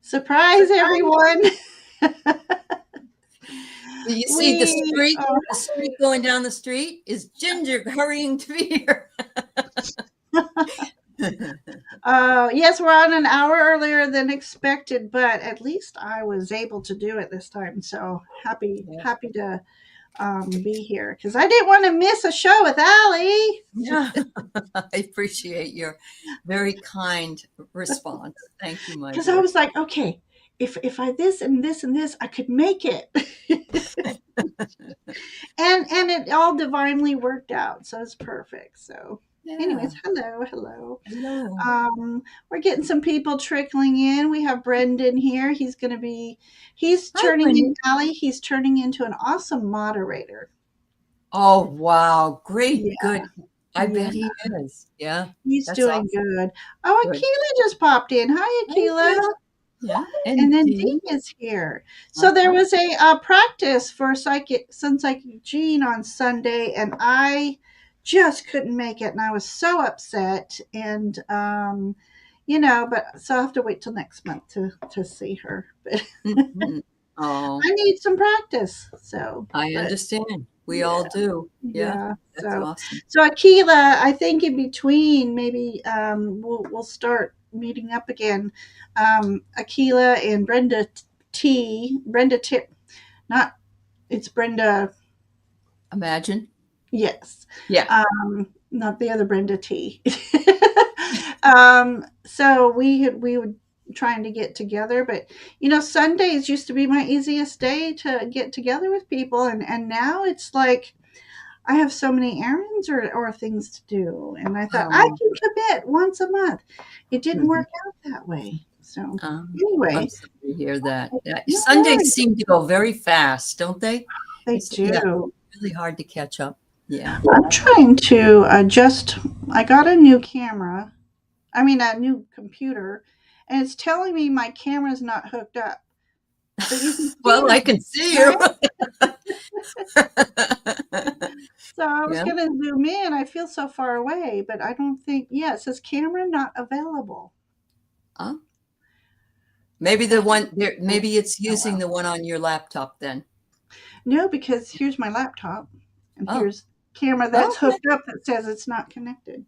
Surprise, everyone. Do you see the street going down the street? Is Ginger hurrying to be here? Yes, we're on an hour earlier than expected, but at least I was able to do it this time. So happy to be here because I didn't want to miss a show with Aley. Yeah, I appreciate your very kind response. Thank you, my Because I was like, okay, if I this and this and this, I could make it. and it all divinely worked out, so it's perfect. So anyways, hello. We're getting some people trickling in. We have Brendan here. He's turning in Aley. He's turning into an awesome moderator. Oh wow, great, good. I bet he is. Yeah, he's doing awesome. Good. Oh, Akila just popped in. Hi, Akila. Yeah, and then Dee is here. So there was a practice for Sun Psychic Gene on Sunday, and I just couldn't make it, and I was so upset. And but so I'll have to wait till next month to see her. But I need some practice. So I understand. We all do. Yeah. That's awesome. So Akila, I think in between maybe we'll start meeting up again. Akila and Brenda it's Brenda Imagine. Yes. Yeah. Not the other Brenda T. So we would trying to get together, but Sundays used to be my easiest day to get together with people, and now it's like I have so many errands or things to do, and I thought I can commit once a month. It didn't work out that way. So anyway, I'm sorry to hear that. Sundays seem to go very fast, don't they? They do. Yeah, really hard to catch up. Yeah, I'm trying to adjust. I got a new camera. I mean, a new computer, and it's telling me my camera's not hooked up. Well, I can see you. So I was going to zoom in. I feel so far away, but I don't think. Yeah, it says camera not available. Maybe maybe it's using the one on your laptop then. No, because here's my laptop, and here's camera that's hooked up that says it's not connected.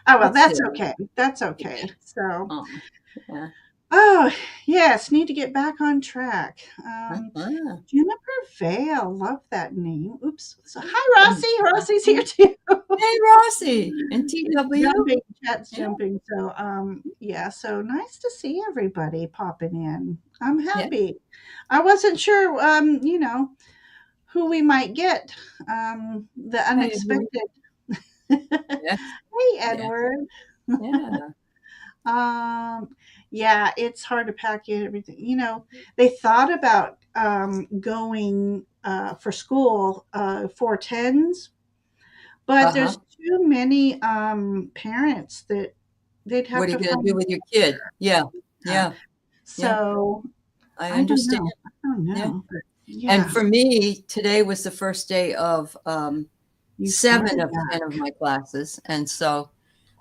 Oh, well, that's okay. That's okay. So, oh, yes, need to get back on track. Juniper Vale, love that name. Oops. So, hi, Rossi. Rossi's here too. Hey, Rossi and TW. Chat's jumping. So, so nice to see everybody popping in. I'm happy. I wasn't sure, who we might get. The unexpected. Hey, Edward. Yeah. It's hard to pack in everything. They thought about going for school 410s, but there's too many parents that they'd have to. What are you going to do with your kid? Yeah. So I understand. I don't know. And for me, today was the first day of 7 of 10 of my classes, and so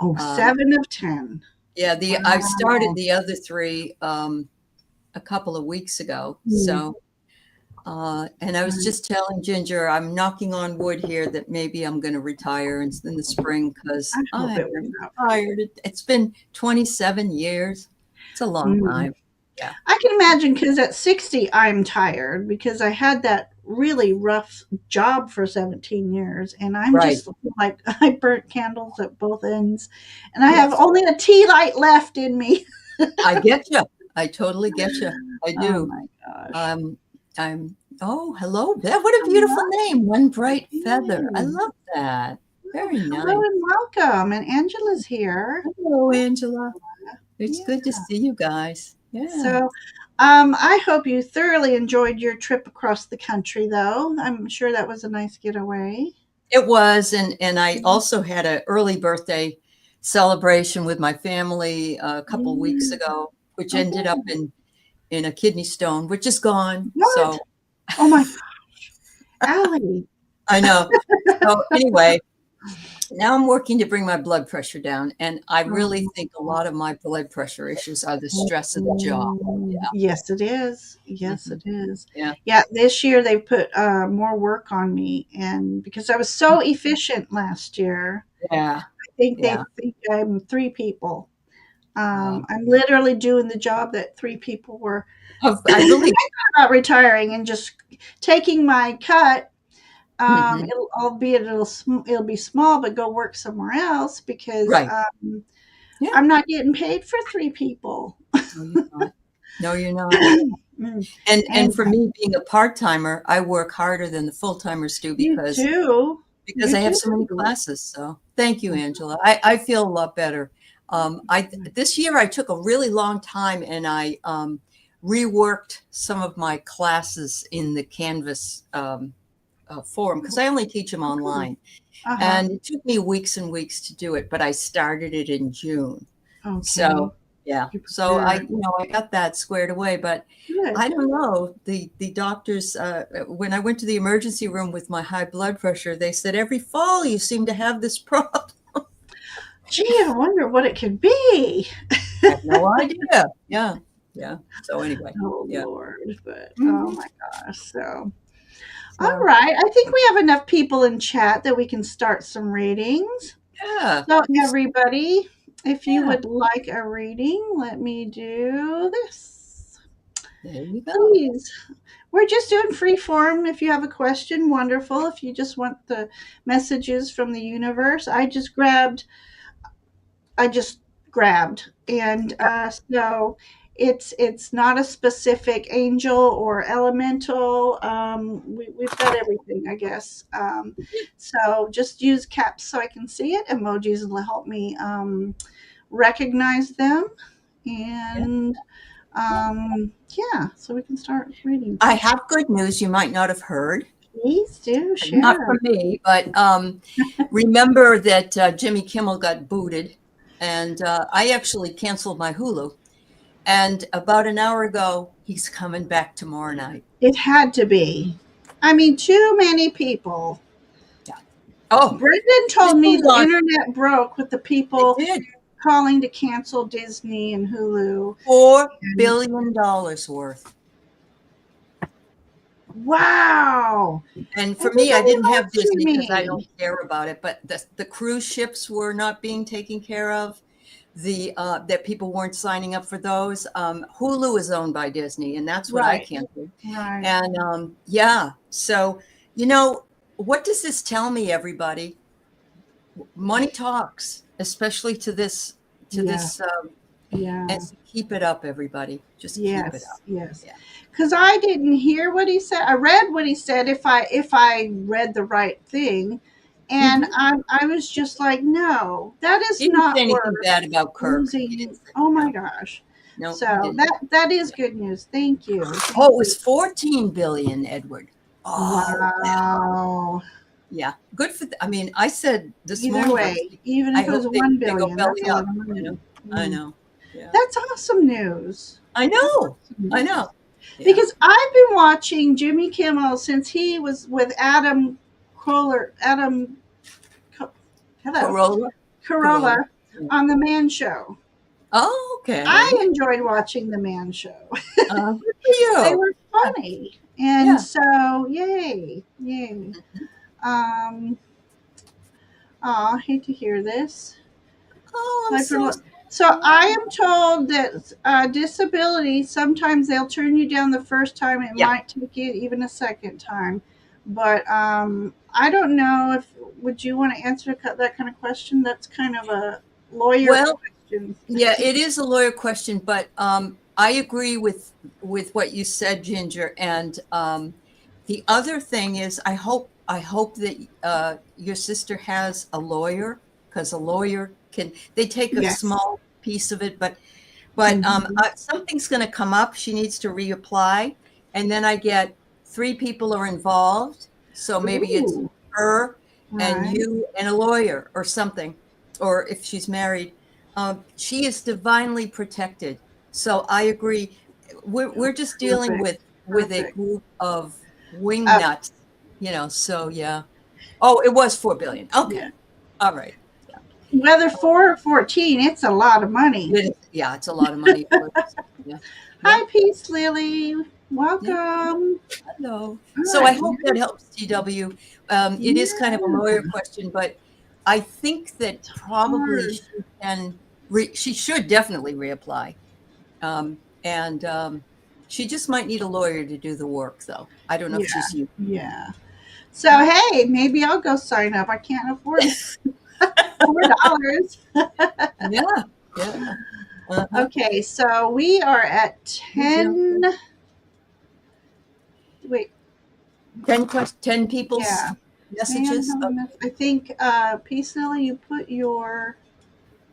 7 of 10. Yeah, I started the other 3 a couple of weeks ago. So, and I was just telling Ginger, I'm knocking on wood here that maybe I'm going to retire in the spring because I'm tired. It's been 27 years. It's a long time. Yeah, I can imagine because at 60, I'm tired because I had that really rough job for 17 years, and I'm just like I burnt candles at both ends, and I have only a tea light left in me. I get you. I totally get you. I do. Oh my gosh. Hello. What a beautiful name. One Bright Feather. I love that. Very nice. Hello and welcome. And Angela's here. Hello, Angela. It's good to see you guys. Yeah. So I hope you thoroughly enjoyed your trip across the country, though. I'm sure that was a nice getaway. It was. And I also had an early birthday celebration with my family a couple of weeks ago, which ended up in a kidney stone, which is gone. What? So, oh my gosh. Aley. I know. So anyway, now I'm working to bring my blood pressure down. And I really think a lot of my blood pressure issues are the stress of the job. Yes, it is. Yes, Hmm. it is. Yeah. Yeah, this year they put more work on me, and because I was so efficient last year, Yeah. I think they Yeah. think I'm three people. Uh, I'm literally doing the job that three people were. I believe. Not retiring and just taking my cut. Hmm. It'll, albeit it'll be small, but go work somewhere else because Right. Yeah. I'm not getting paid for three people. No, you're not. No, you're not. Mm. And And for me, being a part timer, I work harder than the full timers do you do, because you I have do. so many classes. So thank you, Angela. I feel a lot better. I this year I took a really long time and I reworked some of my classes in the Canvas forum because I only teach them online, Uh huh. and it took me weeks and weeks to do it. But I started it in June, Okay. so yeah. You So I prepared. I got that squared away. But Good. I don't know. The doctors, when I went to the emergency room with my high blood pressure, they said every fall you seem to have this problem. Gee, I wonder what it could be. I have no idea. Yeah, yeah. So anyway, Oh yeah. Lord, but oh Mhm. my gosh. So, all So right. I think we have enough people in chat that we can start some readings. yeah, So, please, everybody, if you yeah. would like a reading, let me do this. There you go. Please. We're just doing free form. If you have a question, wonderful. If you just want the messages from the universe, I just grabbed, and so it's not a specific angel or elemental. We've got everything, I guess. So just use caps so I can see it. Emojis will help me recognize them, Yeah, and yeah. yeah, so we can start reading. I have good news you might not have heard. Please do Not share. from me, but remember that Jimmy Kimmel got booted, and I actually canceled my Hulu. And about an hour ago, he's coming back tomorrow night. It had to be. I mean, too many people. Yeah. Oh, Brendan just told me hold the on. internet broke with the It people did calling to cancel Disney and Hulu. And $4 billion worth. wow. And for me, I Everybody didn't have loves Disney because I Jimmy. don't care about it. But the cruise ships were not being taken care of. The that people weren't signing up for those. Hulu is owned by Disney, and that's what I Right. canceled. Right. And yeah, so you know, what does this tell me, everybody? Money talks, especially to this, Yes. and Yeah. keep it up, everybody. Just keep it Yes. up. Yes. Yeah. Because I didn't hear what he said. I read what he said if I read the right thing. And Hmm. I was just like, no, that is He didn't say not anything worth bad about Kirk. He didn't losing. say Oh my no, gosh. no, he So didn't. that is Yeah. good news. Thank you. Oh, Thank it you. was 14 billion, Edward. Oh, Wow. yeah. Good for. I mean, I said this Either morning, I was way, thinking, even I if it hope was they 1 they go billion, that's belly a lot up. of You money. know. I Mm. know. Yeah. That's awesome news. I That's know. awesome I know. news. Yeah. Because I've been watching Jimmy Kimmel since he was with Adam Carolla, hello, Corolla. Carolla Corolla. Yeah. on The Man Show. Oh, I okay. enjoyed watching The Man Show. Good for They you. were funny. And Yeah. so, yay, yay. Um, I hate to hear this. Oh, I'm Like for so so I sorry. am told that disability sometimes they'll turn you down the first time. It Yeah. might take you even a second time, but I don't know if would you want to answer that kind of question? That's kind of a lawyer Well, question. yeah, it is a lawyer question, but I agree with what you said, Ginger. And the other thing is, I hope that your sister has a lawyer because a lawyer can they take a Yes. small piece of it, but Hmm. something's going to come up. She needs to reapply, and then I get three people are involved. So maybe it's Ooh. her and Right. you and a lawyer or something, or if she's married, she is divinely protected. So I agree. We're just dealing Perfect. with a Perfect. group of wing Uh, nuts, So yeah. Oh, it was 4 billion. Okay. yeah. All right. Whether 4 or 14, it's a lot of money. Yeah, it's a lot of money for it. Yeah. Yeah. Hi, Peace Lily. Yeah. Welcome. Hello. All So I right. hope that helps, TW. It is kind of a Yeah. lawyer question, but I think that probably Hard. she can, she should definitely reapply. And she just might need a lawyer to do the work, though. I don't know if Yeah. she's you. Yeah. So, hey, maybe I'll go sign up. I can't afford $4. Yeah. Yeah. Uh-huh. Okay, so we are at Yeah. 10. Wait, 10 people's yeah. 10. messages. How many I think, Peace Lily, you put your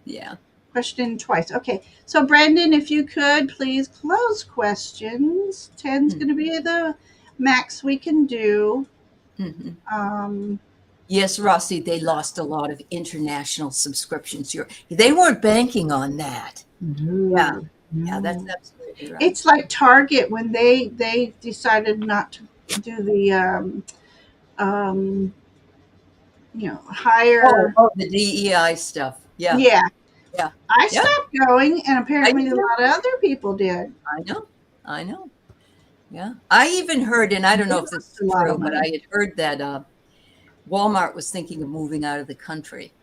Yeah. question twice. Okay, so Brandon, if you could please close questions. 10's going to be the max we can do. Mm-hmm. Um, Yes, Rossi, they lost a lot of international subscriptions. They weren't banking on that. Yeah. no, Yeah, that's no. absolutely right. It's like Target when they decided not to do the um, higher. Oh, the DEI stuff. Yeah. Yeah, Yeah. I Yeah. stopped going, and I apparently did a too. lot of other people did. I know. I know. Yeah. I even heard, and I don't They know if this lost is a lot true, of but money. I had heard that Walmart was thinking of moving out of the country.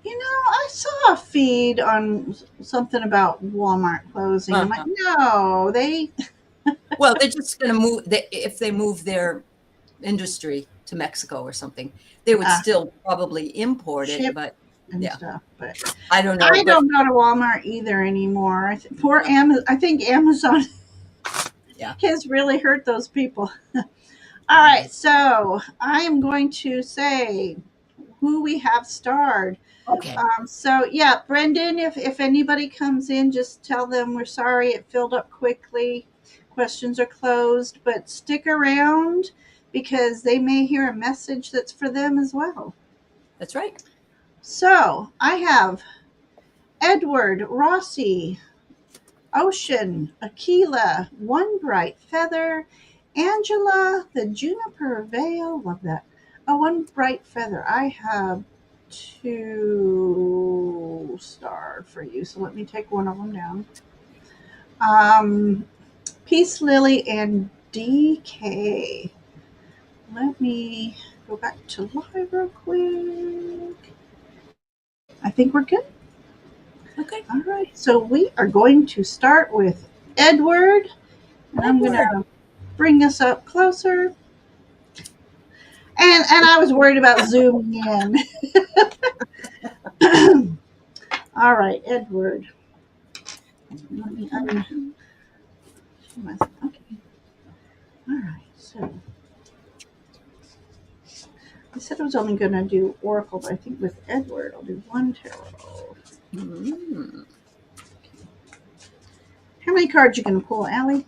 I saw a feed on something about Walmart closing. I'm like, Uh-huh. no, they Well, they're just going to move. If they move their industry to Mexico or something, they would still probably import it. ship But and yeah, stuff. But I don't know. I But don't go to Walmart either anymore. Poor Amazon. I think Amazon yeah. has really hurt those people. All right, so I am going to say who we have starred. Okay. So yeah, Brendan, if anybody comes in, just tell them we're sorry it filled up quickly. Questions are closed, but stick around because they may hear a message that's for them as well. That's right. So I have Edward, Rossi, Ocean, Aquila, One Bright Feather, Angela, the Juniper Veil. Love that. Oh, One Bright Feather. I have 2 star for you. So let me take one of them down. Peace Lily and DK. Let me go back to live real quick. I think we're good. Okay. All right. So we are going to start with Edward. And I'm going Edward. to bring this up closer. And I was worried about zooming in. All right, Edward. Let me okay. All right. So I said I was only going to do Oracle, but I think with Edward, I'll do one tarot. Mm. How many cards you going to pull, Aley?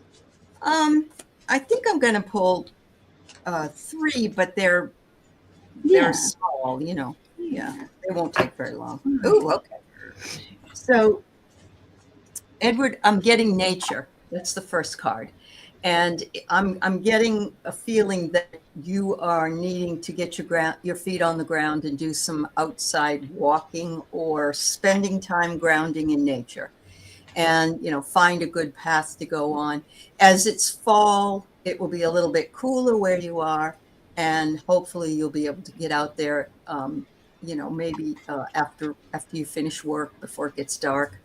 I think I'm going to pull 3, but they're Yeah. small. Yeah, they won't take very long. Right. Oh, okay. So, Edward, I'm getting nature. That's the first card. And I'm getting a feeling that you are needing to get your feet on the ground and do some outside walking or spending time grounding in nature. And find a good path to go on. As it's fall, it will be a little bit cooler where you are, and hopefully you'll be able to get out there. Maybe after you finish work before it gets dark.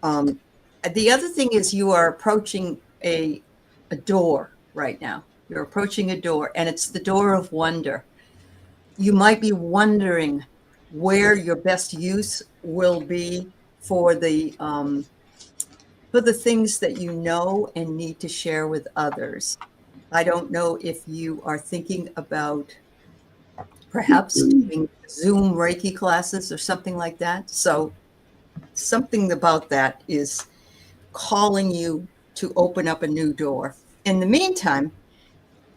The other thing is you are approaching a door right now. You're approaching a door, and it's the door of wonder. You might be wondering where your best use will be for the things that you know and need to share with others. I don't know if you are thinking about perhaps doing Zoom Reiki classes or something like that. So something about that is calling you to open up a new door. In the meantime,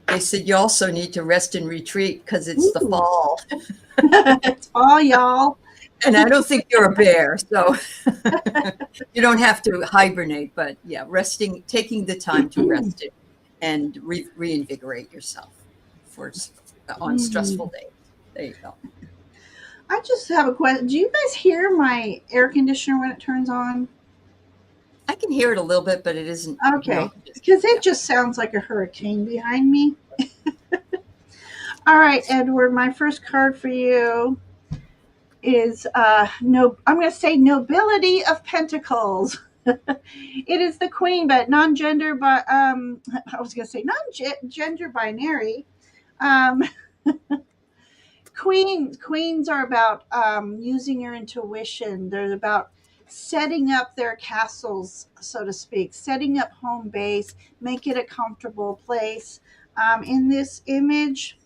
they said you also need to rest and retreat because it's the Ooh. fall. It's fall, y'all. And I don't think you're a bear, so you don't have to hibernate. But yeah, resting, taking the time to rest it and reinvigorate yourself on stressful days. There you go. I just have a question. Do you guys hear my air conditioner when it turns on? I can hear it a little bit, but it isn't. No, Okay, because yeah. it just sounds like a hurricane behind me. All right, Edward, my first card for you is no. I'm going to say nobility of pentacles. It is the queen, but non-gender, but I was going to say non-gender binary. Um, queens are about using your intuition. They're about setting up their castles, so to speak, setting up home base, make it a comfortable place. In this image,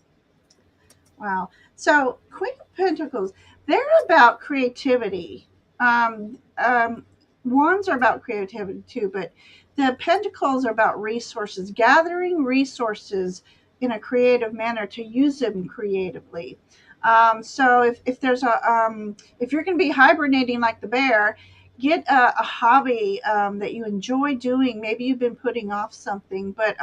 wow. So, Queen of Pentacles, they're about creativity. Wands are about creativity too, but the Pentacles are about resources, gathering resources in a creative manner to use them creatively. So, if you're going to be hibernating like the bear, get a hobby that you enjoy doing. Maybe you've been putting off something, but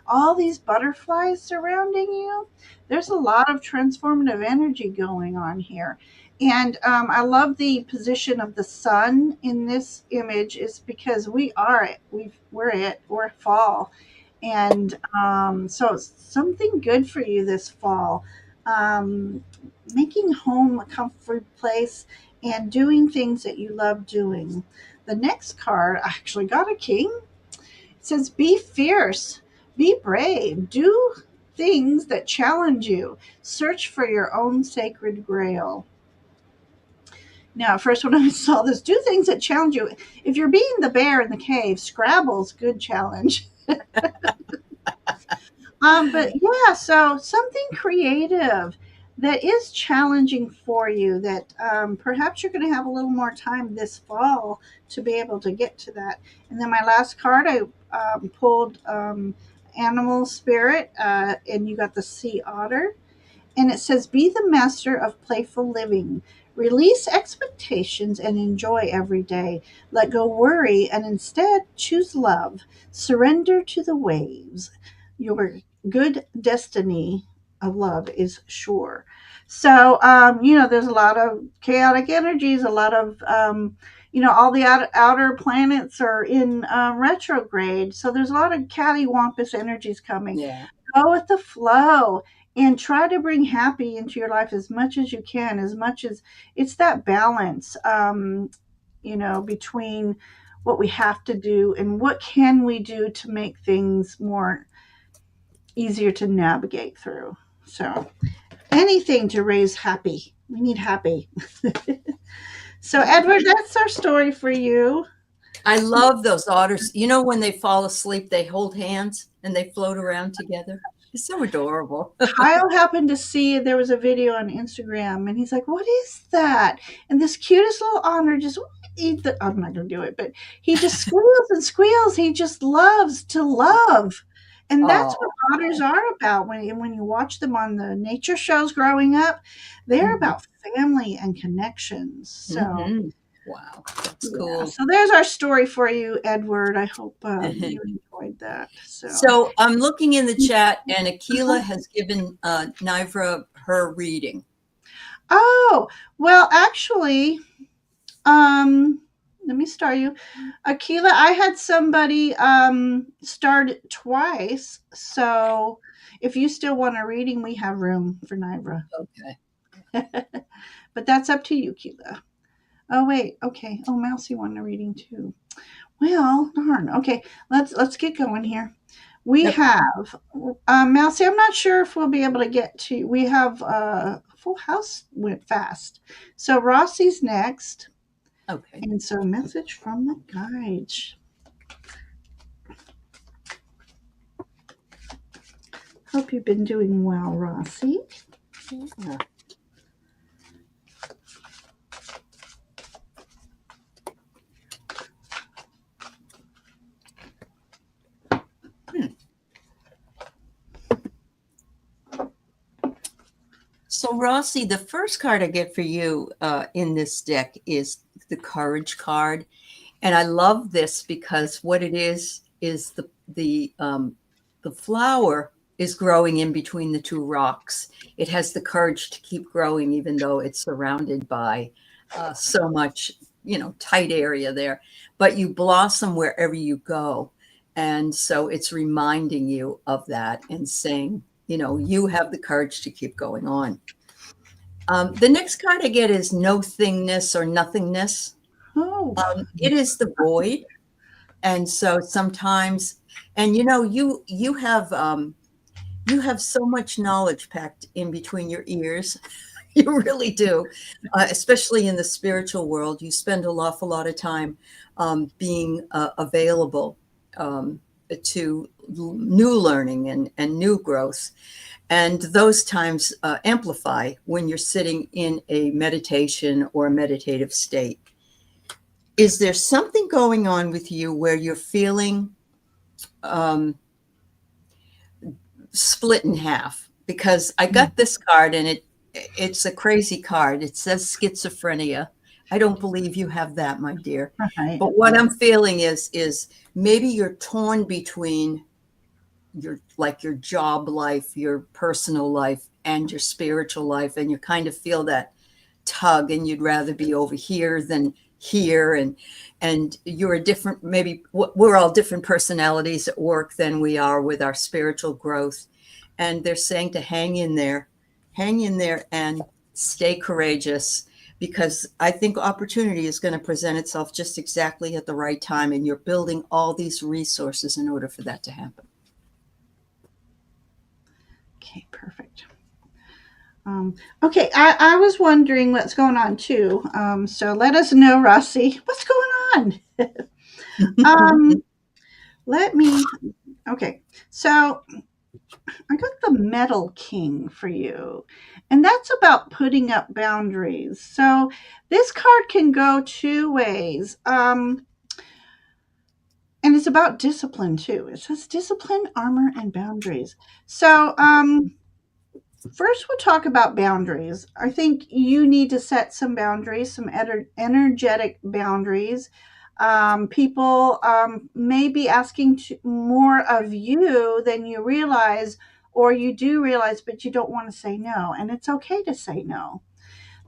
all these butterflies surrounding you, there's a lot of transformative energy going on here. And I love the position of the sun in this image, is because we're fall, and so it's something good for you this fall. Um, Making home a comfort place and doing things that you love doing. The next card, I actually got a king. It says, be fierce, be brave, do things that challenge you, search for your own sacred grail. Now, at first, when I saw this, do things that challenge you. If you're being the bear in the cave, Scrabble's good challenge. But yeah, so something creative that is challenging for you, that perhaps you're going to have a little more time this fall to be able to get to that. And then my last card, I pulled animal spirit, and you got the sea otter. And it says, be the master of playful living. Release expectations and enjoy every day. Let go worry and instead choose love. Surrender to the waves. Your good destiny of love is sure. So, there's a lot of chaotic energies, a lot of, all the outer planets are in retrograde. So there's a lot of cattywampus energies coming. Yeah. Go with the flow and try to bring happy into your life as much as you can, as much as it's that balance, between what we have to do and what can we do to make things more easier to navigate through. So anything to raise happy. We need happy. So Edward, that's our story for you. I love those otters. You know, when they fall asleep, they hold hands and they float around together. It's so adorable. Kyle happened to see there was a video on Instagram, and he's like, "What is that?" And this cutest little otter just I'm not going to do it, but he just squeals and squeals. He just loves to love, and that's what Oh. otters are about. When you watch them on the nature shows growing up, they're Hmm. about family and connections. So Hmm. Wow, that's yeah, cool. so there's our story for you, Edward. I hope you enjoyed that. So. So I'm looking in the chat, and Akila has given Nivra her reading. Oh, well, actually, Um, let me start you. Akila, I had somebody start twice. So if you still want a reading, we have room for Nibra. Okay. But that's up to you, Akila. Oh wait, okay. Oh, Mousy wanted a reading too. Well, darn. Okay, let's get going here. We Yep. have Mousy. I'm not sure if we'll be able to get to. We have Full House went fast. So Rossi's next. Okay. And so, message from the guides. Hope you've been doing well, Rossi. Yeah. Hmm. So, Rossi, the first card I get for you in this deck is the Courage card, and I love this because what it is the flower is growing in between the two rocks. It has the courage to keep growing, even though it's surrounded by so much, tight area there. But you blossom wherever you go. And so it's reminding you of that and saying, you have the courage to keep going on. The next card I get is no thingness or nothingness. Oh, It is the void. And so sometimes, and you have so much knowledge packed in between your ears. You really do, especially in the spiritual world. You spend an awful lot of time being available to new learning and new growth. And those times amplify when you're sitting in a meditation or a meditative state. Is there something going on with you where you're feeling split in half? Because I got this card and it's a crazy card. It says schizophrenia. I don't believe you have that, my dear. right. But what I'm feeling is maybe you're torn between your job life, your personal life, and your spiritual life, and you kind of feel that tug, and you'd rather be over here than here, and you're a different, maybe we're all different personalities at work than we are with our spiritual growth. And they're saying to hang in there and stay courageous, because I think opportunity is going to present itself just exactly at the right time, and you're building all these resources in order for that to happen. Okay, perfect. Okay, I was wondering what's going on too. So let us know, Rossi, what's going on. Okay, so I got the Metal King for you, and that's about putting up boundaries. So this card can go two ways. And it's about discipline too. It says discipline, armor, and boundaries. So, first, we'll talk about boundaries. I think you need to set some boundaries, some energetic boundaries. People may be asking more of you than you realize, or you do realize, but you don't want to say no. And it's okay to say no.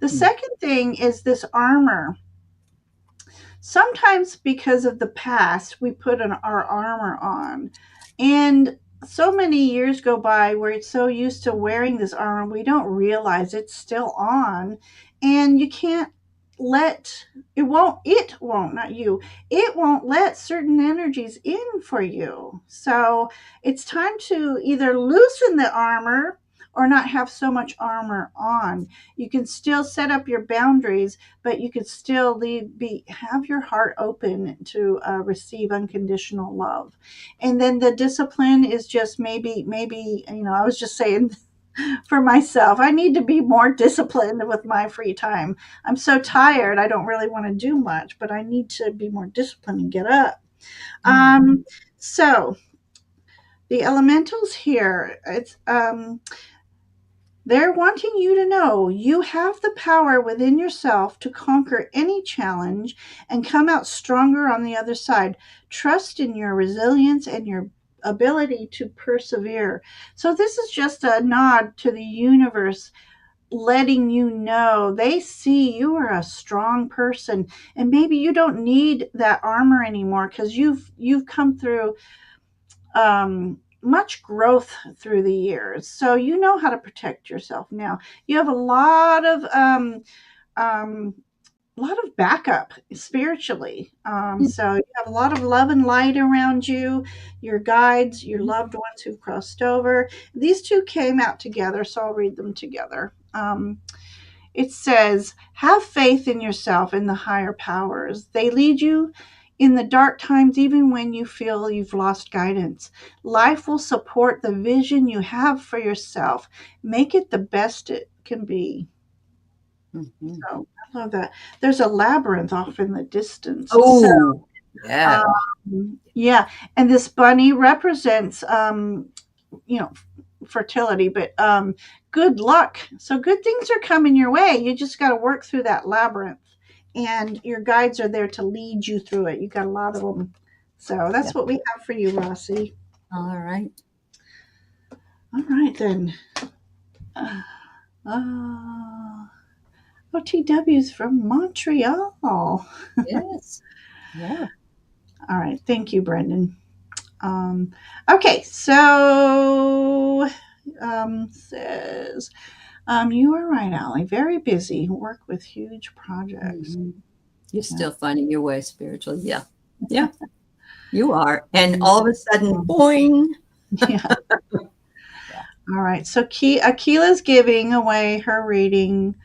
The second thing is this armor. Sometimes, because of the past, we put our armor on. And so many years go by, we're so used to wearing this armor, we don't realize it's still on. And you can't let not you, it won't let certain energies in for you. So it's time to either loosen the armor or not have so much armor on. You can still set up your boundaries, but you could still have your heart open to receive unconditional love. And then the discipline is just maybe, I was just saying for myself, I need to be more disciplined with my free time. I'm so tired, I don't really want to do much, but I need to be more disciplined and get up. So the elementals here, they're wanting you to know you have the power within yourself to conquer any challenge and come out stronger on the other side. Trust in your resilience and your ability to persevere. So this is just a nod to the universe, letting you know they see you are a strong person, and maybe you don't need that armor anymore because you've come through much growth through the years, so you know how to protect yourself now. You have a lot of backup spiritually. So you have a lot of love and light around you, your guides, your loved ones who've crossed over. These two came out together, so I'll read them together. It says, have faith in yourself and the higher powers. They lead you in the dark times, even when you feel you've lost guidance. Life will support the vision you have for yourself. Make it the best it can be. So I love that. There's a labyrinth off in the distance. Oh, yeah. Yeah. And this bunny represents, fertility, but good luck. So good things are coming your way. You just got to work through that labyrinth, and your guides are there to lead you through it. You got a lot of them. So that's what we have for you, Rossi. All right. All right then. Uh, OTW's from Montreal. Yes. Yeah. All right. Thank you, Brendan. Okay. So, says, you are right, Allie. Very busy. Work with huge projects. Mhm. You're Yeah. still finding your way spiritually. Yeah. Yeah. You are. And all of a sudden, boing. Yeah. All right. So Akila's giving away her reading.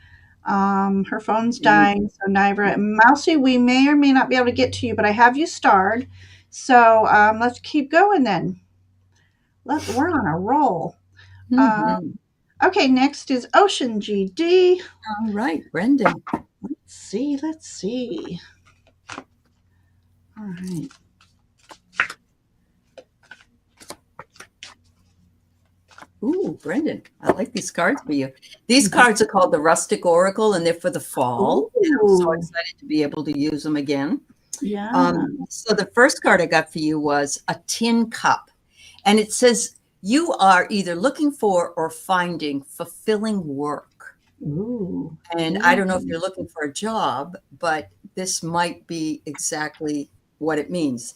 Her phone's dying, so Nivra and Mousy, we may or may not be able to get to you, but I have you starred. So let's keep going then. We're on a roll. Uh, Mm-hmm. okay, next is Ocean GD. All right, Brendan. Let's see. All right. Ooh, Brendan, I like these cards for you. These cards are called the Rustic Oracle, and they're for the fall. And I'm so Ooh, excited to be able to use them again. yeah. So the first card I got for you was a tin cup, and it says you are either looking for or finding fulfilling work. Ooh. And I don't know if you're looking for a job, but this might be exactly what it means.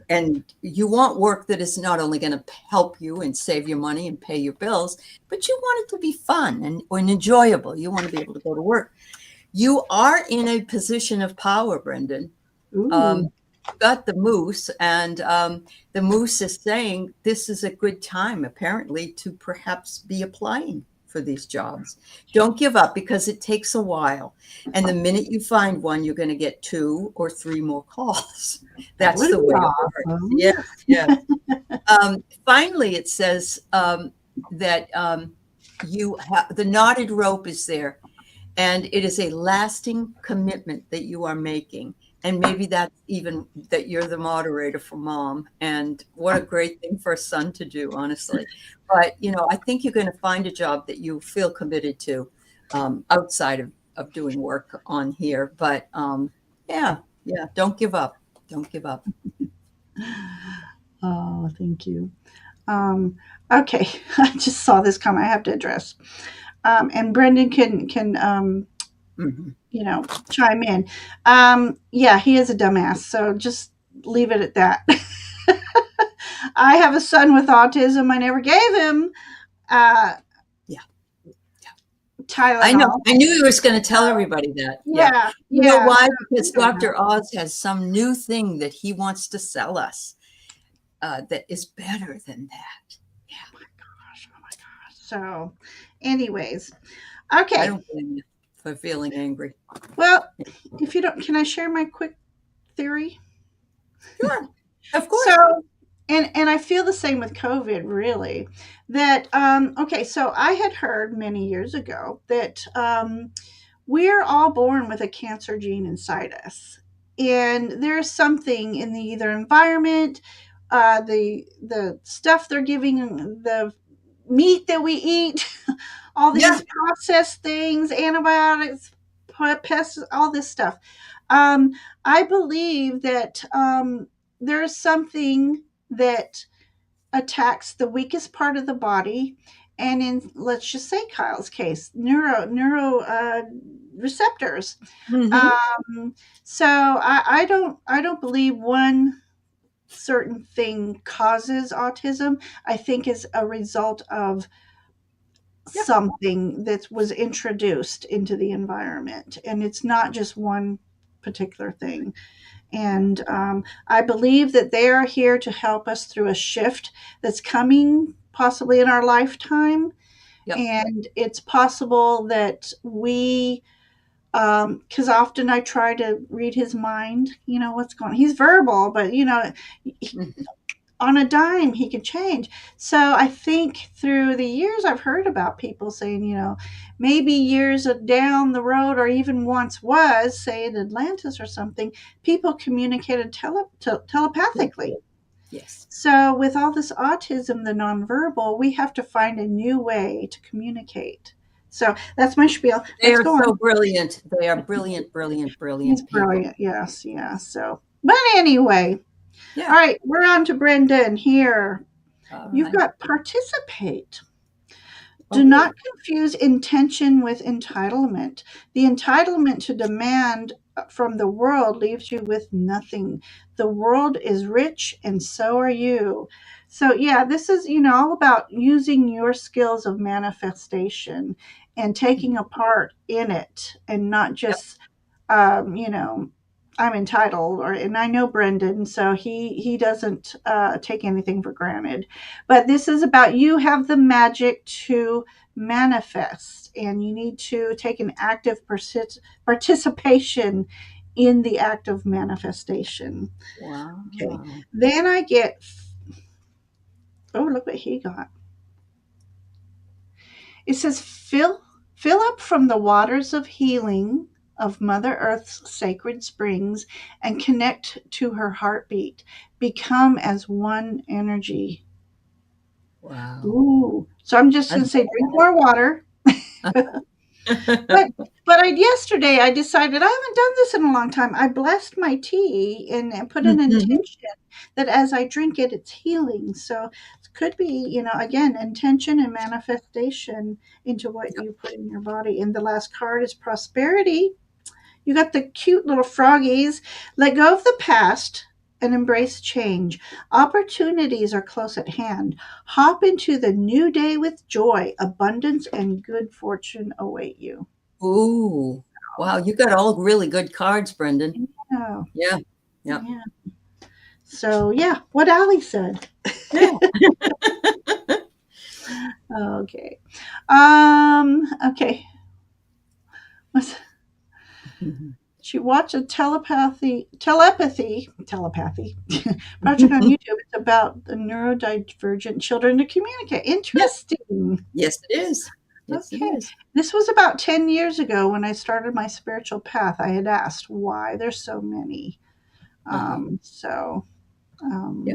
And you want work that is not only going to help you and save your money and pay your bills, but you want it to be fun and enjoyable. You want to be able to go to work. You are in a position of power, Brendan. Ooh. You've got the moose, and the moose is saying this is a good time, apparently, to perhaps be applying for these jobs. Don't give up, because it takes a while. And the minute you find one, you're going to get 2 or 3 more calls. That's the way it works. Awesome. Yes, yes. Finally, it says that you have the knotted rope is there, and it is a lasting commitment that you are making. And maybe that's even that you're the moderator for mom. And what a great thing for a son to do, honestly. But, I think you're going to find a job that you feel committed to outside of doing work on here. But yeah, don't give up. Don't give up. Oh, thank you. Okay, I just saw this comment I have to address. And Brendan can Mhm. chime in. Yeah, he is a dumbass, so just leave it at that. I have a son with autism. I never gave him uh, Yeah. I know. Tylenol. I knew you were going to tell everybody that. Yeah. Yeah, You know yeah. why? So Because don't know. Dr. Oz has some new thing that he wants to sell us that is better than that. Gosh, oh my gosh. So, anyways, I okay. don't blame you for feeling angry. Well, if you don't, can I share my quick theory? Sure. Of So, course. and I feel the same with COVID, really. That okay, so I had heard many years ago that we're all born with a cancer gene inside us, and there's something in the either environment, the stuff they're giving, the meat that we eat, all Yeah. these processed things, antibiotics, pests, all this stuff. I believe that there's something that attacks the weakest part of the body, and in, let's just say, Kyle's case, neuro receptors. Mm-hmm. So I don't believe one certain thing causes autism. I think is a result of Yeah. something that was introduced into the environment, and it's not just one particular thing. And I believe that they are here to help us through a shift that's coming possibly in our lifetime. Yep. And it's possible that we, because often I try to read his mind, what's going on. He's verbal, but, Mm-hmm. on a dime, he can change. So I think through the years, I've heard about people saying, maybe years down the road, or even once was, say in Atlantis or something, people communicated telepathically. Yes. So with all this autism, the nonverbal, we have to find a new way to communicate. So that's my spiel. They Let's are go so on. brilliant. They are brilliant, brilliant, He's brilliant people. brilliant. Yes, yeah. So, but anyway, all Yeah. right, we're on to Brendan here. All You've right. got participate. Do Oh, not confuse intention with entitlement. The entitlement to demand from the world leaves you with nothing. The world is rich and so are you. So, yeah, this is, all about using your skills of manifestation and taking a part in it and not yep. just you know, I'm entitled, and I know Brendan, so he doesn't take anything for granted. But this is about you have the magic to manifest, and you need to take an active participation in the act of manifestation. Okay. Wow. Then I get, oh, look what he got. It says, fill up from the waters of healing of Mother Earth's sacred springs and connect to her heartbeat. Become as one energy. Wow. Ooh. So I'm just I going to say, drink more water. But yesterday I decided I haven't done this in a long time. I blessed my tea and put an Mhm. intention that as I drink it, it's healing. So it could be, again, intention and manifestation into what you put in your body. And the last card is prosperity. You got the cute little froggies. Let go of the past and embrace change. Opportunities are close at hand. Hop into the new day with joy. Abundance and good fortune await you. Ooh. Wow. You got all really good cards, Brendan. Yeah. Yeah. Yeah. Yeah. So yeah, what Ali said. Yeah. Okay. Okay. Mhm. She watched a telepathy project on YouTube. It's about the neurodivergent children to communicate. Yeah. Interesting. Yes, it is. Yes, it Okay. is. This was about 10 years ago when I started my spiritual path. I had asked why there's so many. Uh-huh. Um, so, Yeah. um,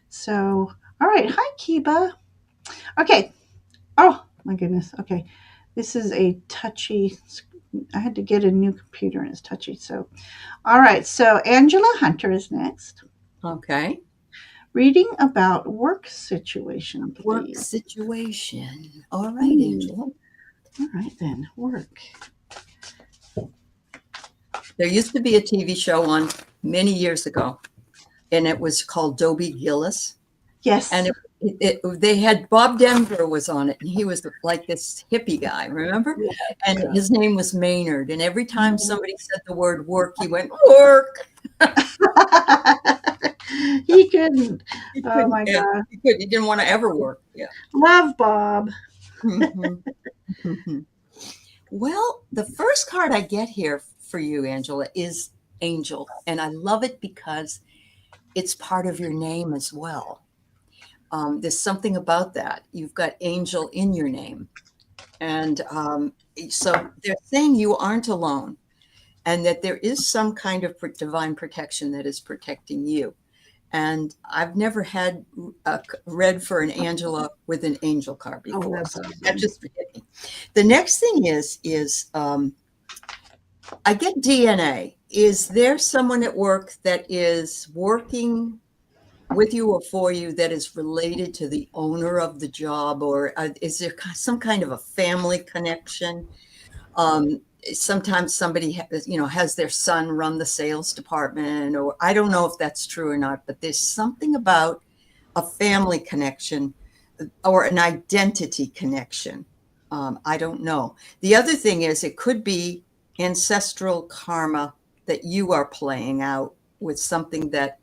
so, all right. Hi, Kiba. Okay. Oh, my goodness. Okay. This is a touchy. I had to get a new computer and it's touchy. So, all right. So, Angela Hunter is next. Okay. Reading about work situation, Work please. situation. All right, Hmm. Angela. All right, then. Work. There used to be a TV show on many years ago, and it was called Dobie Gillis. And Yes. they had Bob Denver was on it, and he was like this hippie guy, remember? And Yes. his name was Maynard. And every time somebody said the word work, he went, work. He couldn't. He Oh, couldn't, my yeah, God. he couldn't, he didn't want to ever work. Yeah. Love Bob. Mhm. Well, the first card I get here for you, Angela, is Angel. And I love it because it's part of your name as well. There's something about that. You've got Angel in your name. And so they're saying you aren't alone and that there is some kind of divine protection that is protecting you. And I've never had read for an Angela with an angel card Oh, before. that's So that awesome. just hit me. The next thing is I get DNA. Is there someone at work that is working with you or for you that is related to the owner of the job, or is there some kind of a family connection? Um, Sometimes somebody has their son run the sales department, or I don't know if that's true or not, but there's something about a family connection or an identity connection. I don't know. The other thing is it could be ancestral karma that you are playing out with something that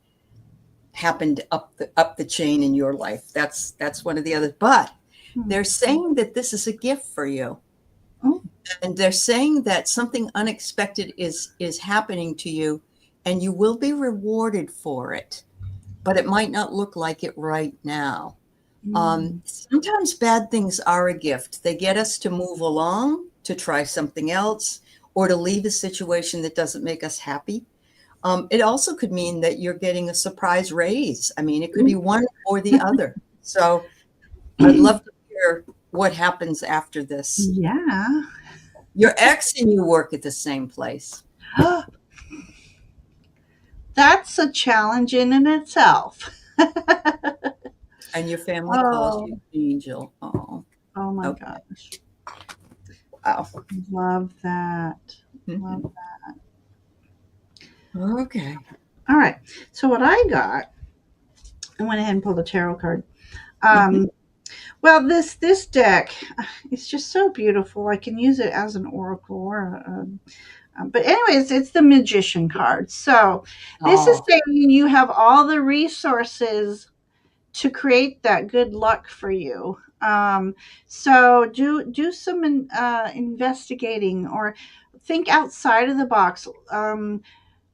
happened up the chain in your life. That's one of the others. But Hmm. they're saying that this is a gift for you. Oh, And they're saying that something unexpected is happening to you and you will be rewarded for it, but it might not look like it right now. hmm. Sometimes bad things are a gift. They get us to move along, to try something else, or to leave a situation that doesn't make us happy. It also could mean that you're getting a surprise raise. I mean, it could be one or the other. So I'd love to hear what happens after this. Yeah. Your ex and you work at the same place. That's a challenge in and itself. And your family calls Oh, you Angel. Oh, oh my okay. gosh. Wow. Love that. Love Mhm. that. Okay. All right. So what I got, I went ahead and pulled a tarot card. Mhm. Um, well, this deck, it's just so beautiful. I can use it as an oracle or but anyways, it's the magician card. So this is Oh. saying you have all the resources to create that good luck for you. So do some investigating or think outside of the box.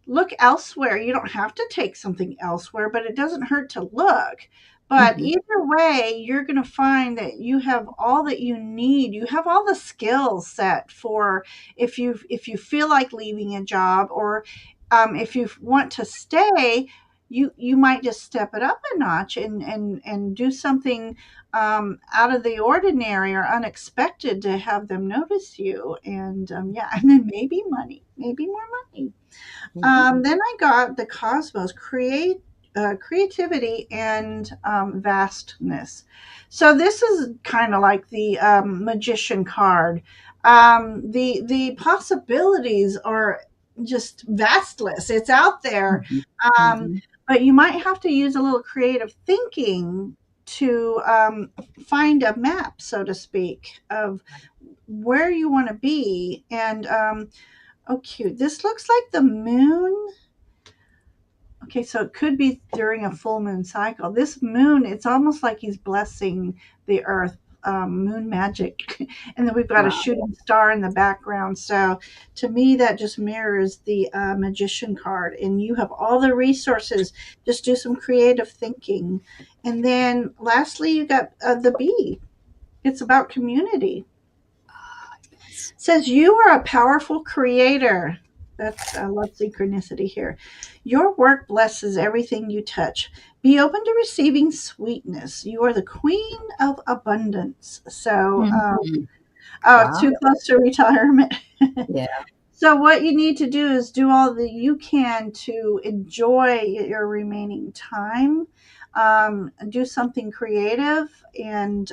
Look elsewhere. You don't have to take something elsewhere, but it doesn't hurt to look. But Mhm. either way, you're going to find that you have all that you need. You have all the skills set for if you feel like leaving a job, or if you want to stay. You might just step it up a notch and do something out of the ordinary or unexpected to have them notice you. And yeah, and then maybe more money. Mhm. Then I got the cosmos, creativity and vastness. So this is kind of like the magician card. The possibilities are just vastless. It's out there, Mhm. um, Mhm. but you might have to use a little creative thinking to find a map, so to speak, of where you want to be. And oh, cute. This looks like the moon. Okay, so it could be during a full moon cycle. This moon, it's almost like he's blessing the earth, moon magic. And then we've got a Wow. shooting star in the background. So to me, that just mirrors the magician card. And you have all the resources. Just do some creative thinking. And then lastly, you got the bee. It's about community. Yes. Says you are a powerful creator. That's I love synchronicity here. Your work blesses everything you touch. Be open to receiving sweetness. You are the queen of abundance. So, Mhm. oh, Wow. too close to retirement. Yeah. So what you need to do is do all that you can to enjoy your remaining time. Do something creative, and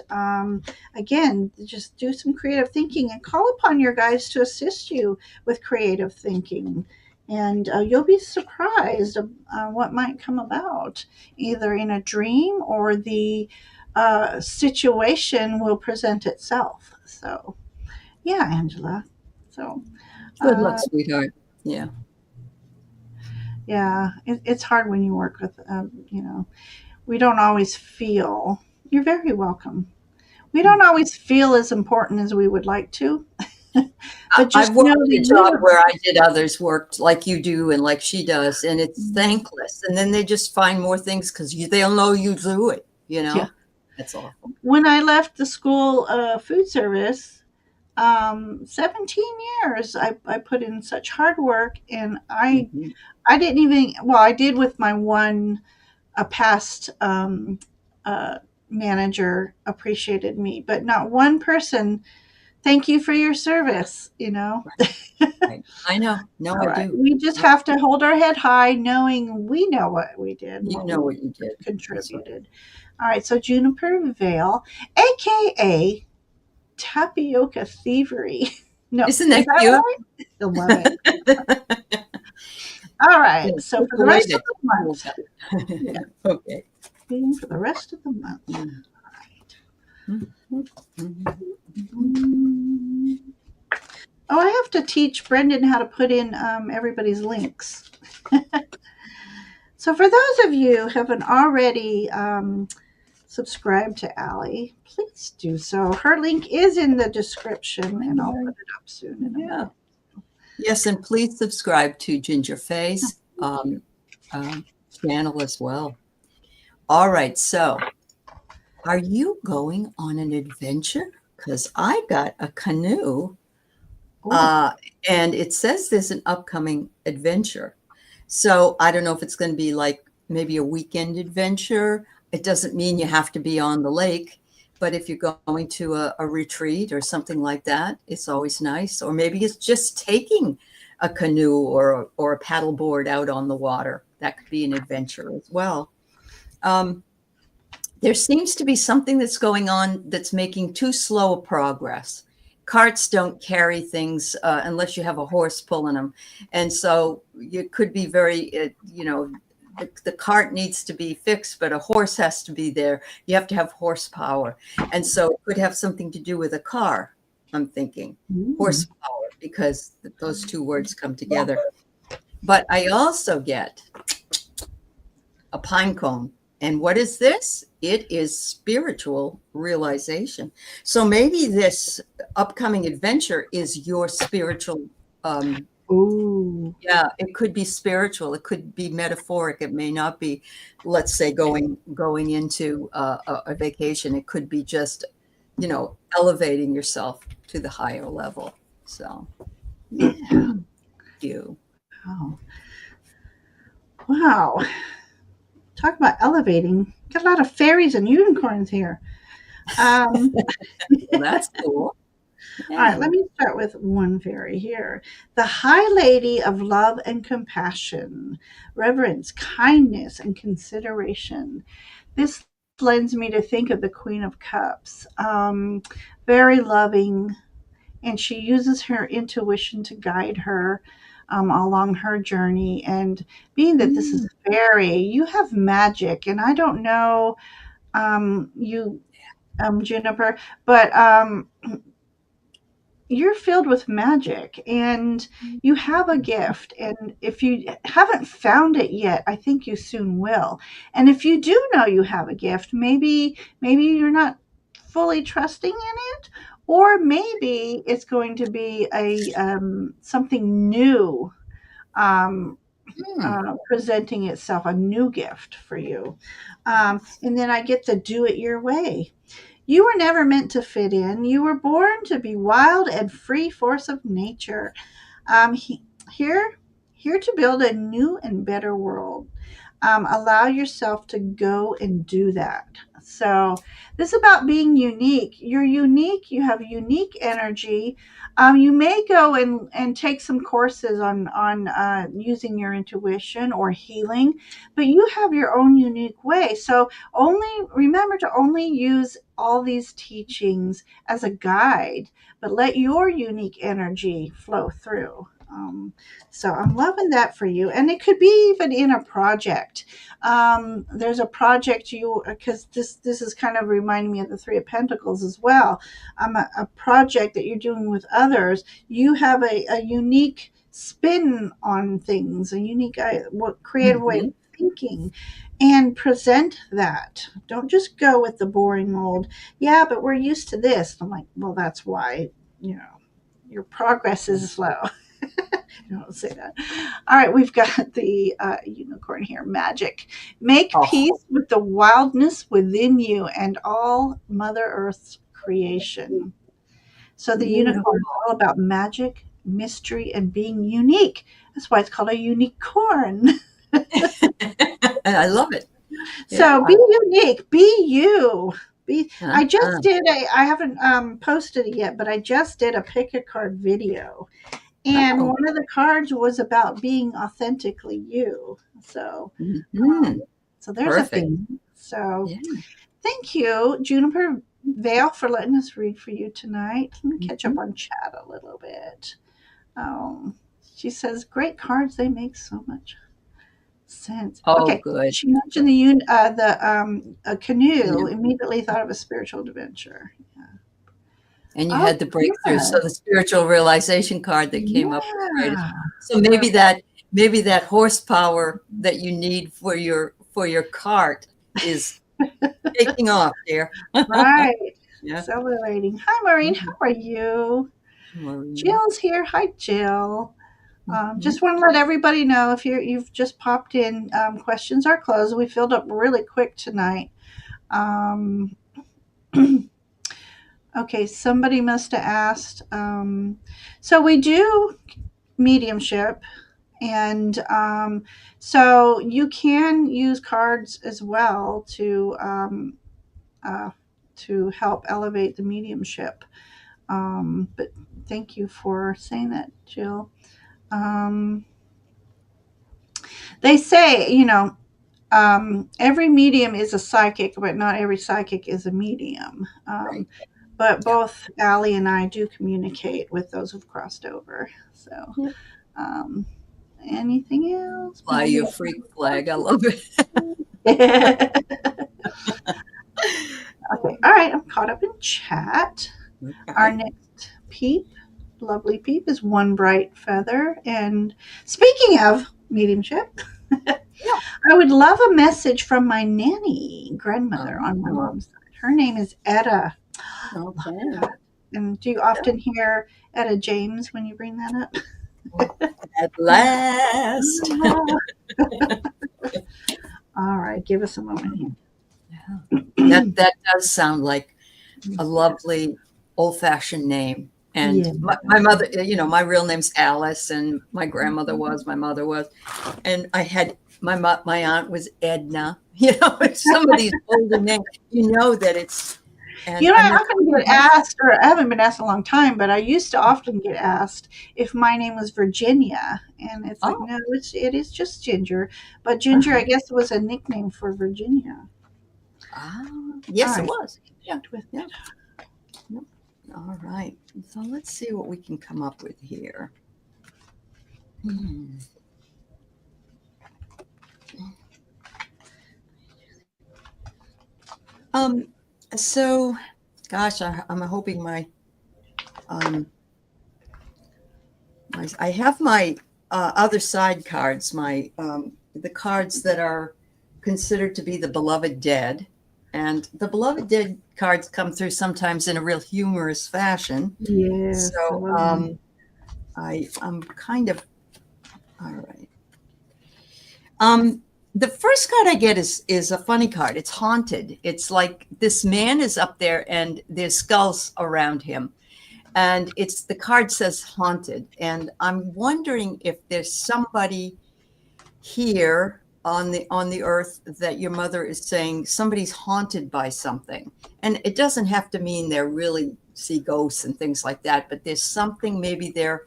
again, just do some creative thinking and call upon your guides to assist you with creative thinking. And you'll be surprised what might come about, either in a dream or the situation will present itself. So, yeah, Angela. So. Good luck, Uh, sweetheart. Yeah. yeah, it's hard when you work with, we don't always feel, you're very welcome. We don't always feel as important as we would like to, but just I've know worked the in a job universe. where I did others worked like you do and like she does, and it's thankless. And then they just find more things because they'll know you do it, you Yeah. know? That's awful. When I left the school food service, 17 years, I put in such hard work, and Mhm. I didn't even, well, I did with my one, a past uh, manager appreciated me, but not one person. Thank you for your service, you know. Right. I know. No, All I right. do. We just have to hold our head high knowing we know what we did and You what know we what you did. That's right. contributed. All right. So Juniper Vale, AKA Tapioca Thievery. No, Isn't is that that cute? right? I love it. All right. Yeah, So just for the the way rest of that the you month, feel yeah, about it. Okay. reading for the rest of the month. Mm. All right. Mhm. Mhm. Mm. Oh, I have to teach Brendan how to put in everybody's links. So for those of you who haven't already subscribed to Aley, please do so. Her link is in the description, and I'll put it up soon in a Yeah. minute. Yes, and please subscribe to Ginger Faye's um, channel as well. All right, so are you going on an adventure? Because I got a canoe, Oh, uh, and it says there's an upcoming adventure. So I don't know if it's going to be like maybe a weekend adventure. It doesn't mean you have to be on the lake, but if you're going to a retreat or something like that, it's always nice. Or maybe it's just taking a canoe or a paddle board out on the water. That could be an adventure as well. Um, there seems to be something that's going on that's making too slow a progress. Carts don't carry things unless you have a horse pulling them. And so you could be very, the cart needs to be fixed, but a horse has to be there. You have to have horsepower. And so it could have something to do with a car, I'm thinking. Horsepower, because those two words come together. But I also get a pine cone. And what is this? It is spiritual realization. So maybe this upcoming adventure is your spiritual. Ooh. Yeah, it could be spiritual. It could be metaphoric. It may not be, let's say, going into a vacation. It could be just, elevating yourself to the higher level. So, Yeah. you. Oh. Wow. Talk about elevating. Got a lot of fairies and unicorns here. Well, that's cool. All right, let Yeah. me start with one fairy here. The High Lady of Love and Compassion, reverence, kindness, and consideration. This lends me to think of the Queen of Cups. Very loving, and she uses her intuition to guide her along her journey. And being that this is Mm. fairy, you have magic, and I don't know you, Juniper, but you're filled with magic and you have a gift, and if you haven't found it yet, I think you soon will. And if you do know you have a gift, maybe you're not fully trusting in it, or maybe it's going to be a something new, um, Mm. presenting itself, a new gift for you. And then I get to do it your way. You were never meant to fit in. You were born to be wild and free force of nature. Here, here to build a new and better world. Allow yourself to go and do that. So this is about being unique. You're unique. You have unique energy. You may go and take some courses on using your intuition or healing, but you have your own unique way. So only remember to only use all these teachings as a guide, but let your unique energy flow through. So I'm loving that for you, and it could be even in a project. There's a project you, because this is kind of reminding me of the Three of Pentacles as well. A project that you're doing with others. You have a unique spin on things, a unique what creative way of Mm-hmm. thinking, and present that. Don't just go with the boring mold. Yeah, but we're used to this. I'm like, well, that's why, you know, your progress is slow. Don't say that. All right, we've got the unicorn here. Magic. Make Oh, peace with the wildness within you and all Mother Earth's creation. So the unicorn is beautiful. all about magic, mystery, and being unique. That's why it's called a unicorn. And I love it. So Yeah. be unique, be you. Be. I just Uh-huh. did a. I haven't posted it yet, but I just did a pick a card video, and Oh. one of the cards was about being authentically you. So, Mm-hmm. so there's a Perfect. theme. So Yeah. thank you, Juniper Vale, for letting us read for you tonight. Let me catch up Mhm. on chat a little bit. Um, she says, "Great cards. They make so much sense." Oh, Okay, good. she mentioned the a canoe. Yeah. Immediately thought of a spiritual adventure. And you Oh, had the breakthrough. So good. the spiritual realization card that came up was great as Yeah. well. So maybe that horsepower that you need for your cart is taking off there. Right. Yeah. Accelerating. Hi, Maureen. How Mhm. are you? Maureen. Jill's here. Hi, Jill. Mhm. Just want to let everybody know if you've just popped in, questions are closed. We filled up really quick tonight. Um, okay, somebody must have asked. So we do mediumship, and so you can use cards as well uh, to help elevate the mediumship. But thank you for saying that, Jill. Um, they say, every medium is a psychic, but not every psychic is a medium. Right. But Yeah. both Aley and I do communicate with those who've crossed over. So, Yeah. um, anything else? Fly your freak flag. I love it. Okay. All right. I'm caught up in chat. Our Okay. next peep, lovely peep, is One Bright Feather. And speaking of mediumship, Yeah. I would love a message from my nanny grandmother on my Oh, mom's side. Her name is Etta. Love okay. that. And do you often hear Etta James when you bring that At last. up? All right, give us a moment here. Yeah. That does sound like a lovely old fashioned name. And Yeah. my mother, my real name's Alice, and my grandmother was, my mother was, and I had my aunt was Edna. Some of these older names, that it's, You and know, and I they're often get asked, or I haven't been asked in a long time, but I used to often get asked if my name was Virginia, and it's like, oh, no, it is just Ginger. But Ginger, uh-huh. I guess, was a nickname for Virginia. All Yes, it right, was. Yeah, with yeah. Yep. All right. So let's see what we can come up with here. Hmm. Um, so, gosh, I'm hoping um, I have my other side cards, the cards that are considered to be the beloved dead, and the beloved dead cards come through sometimes in a real humorous fashion. yes, I So, love them. I'm kind of all right. Um, the first card I get is a funny card. It's haunted. It's like this man is up there and there's skulls around him. And the card says haunted. And I'm wondering if there's somebody here on the earth that your mother is saying somebody's haunted by something. And it doesn't have to mean they're really see ghosts and things like that, but there's something maybe they're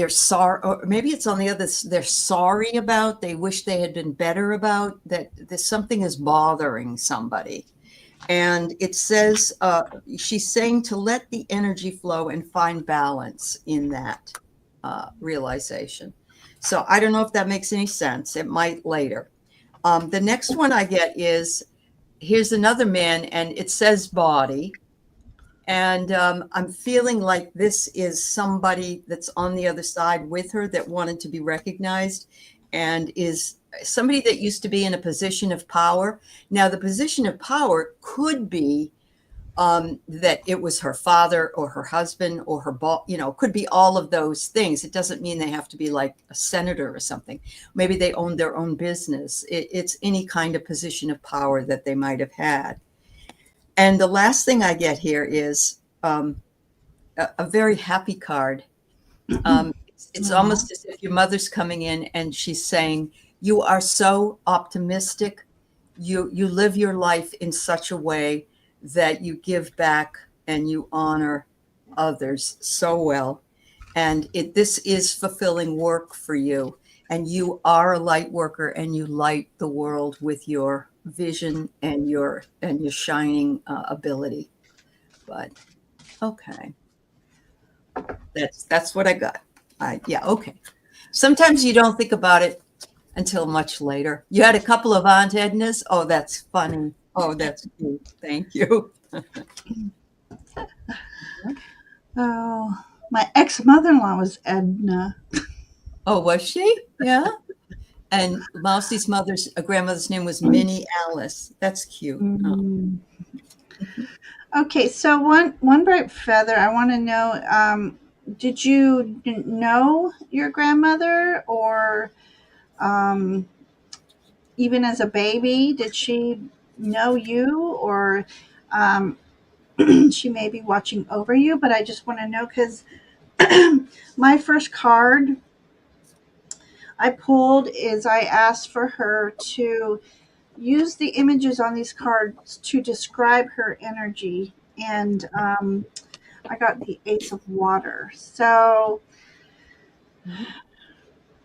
sorry, or maybe it's on the other, they're sorry about, they wish they had been better about, that there's something is bothering somebody. And it says, she's saying to let the energy flow and find balance in that realization. So I don't know if that makes any sense. It might later. The next one I get is, here's another man, and it says body. And I'm feeling like this is somebody that's on the other side with her that wanted to be recognized, and is somebody that used to be in a position of power. Now, the position of power could be that it was her father or her husband or her boss, could be all of those things. It doesn't mean they have to be like a senator or something. Maybe they own their own business. It's any kind of position of power that they might have had. And the last thing I get here is a very happy card. It's Aw. almost as if your mother's coming in and she's saying, "You are so optimistic. You live your life in such a way that you give back and you honor others so well. And this is fulfilling work for you. And you are a light worker, and you light the world with your vision and your shining ability." But okay, that's what I got. Yeah, okay. Sometimes you don't think about it until much later. You had a couple of Aunt Ednas. Oh, that's funny. Oh, that's cute. Thank you. Oh, my ex mother in law was Edna. Oh, was she? Yeah. And Mousie's grandmother's name was Minnie Alice. That's cute. Oh. Mm. Okay, so one bright feather. I want to know. Did you know your grandmother, or um, even as a baby, did she know you, or um, she may be watching over you? But I just want to know because my first card I pulled is I asked for her to use the images on these cards to describe her energy, and I got the Ace of Water. So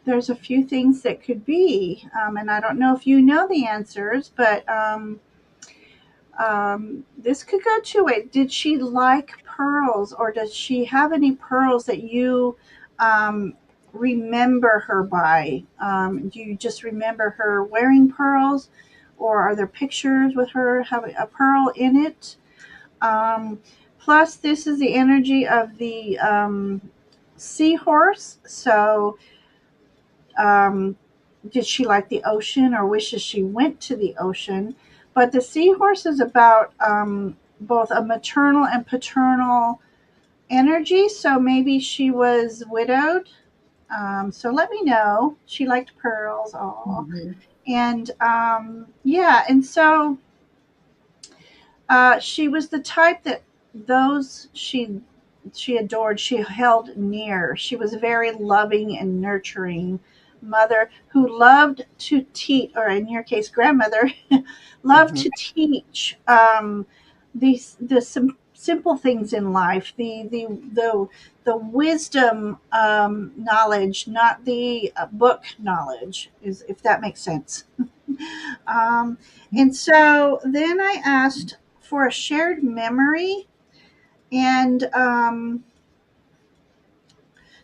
there's a few things that could be, and I don't know if you know the answers, but this could go two ways. Did she like pearls, or does she have any pearls that you um, remember her by? Do you just remember her wearing pearls, or are there pictures with her having a pearl in it? Um, Plus, this is the energy of the seahorse. So, um, did she like the ocean or wishes she went to the ocean? But the seahorse is about both a maternal and paternal energy. So maybe she was widowed. So let me know. She liked pearls. Oh, Mhm. and yeah, and so she was the type that those she adored, she held near. She was a very loving and nurturing mother who loved to teach, or in your case, grandmother, loved Mhm. to teach the simple things in life, the wisdom knowledge, not the book knowledge, is if that makes sense. Um, and so then I asked for a shared memory. And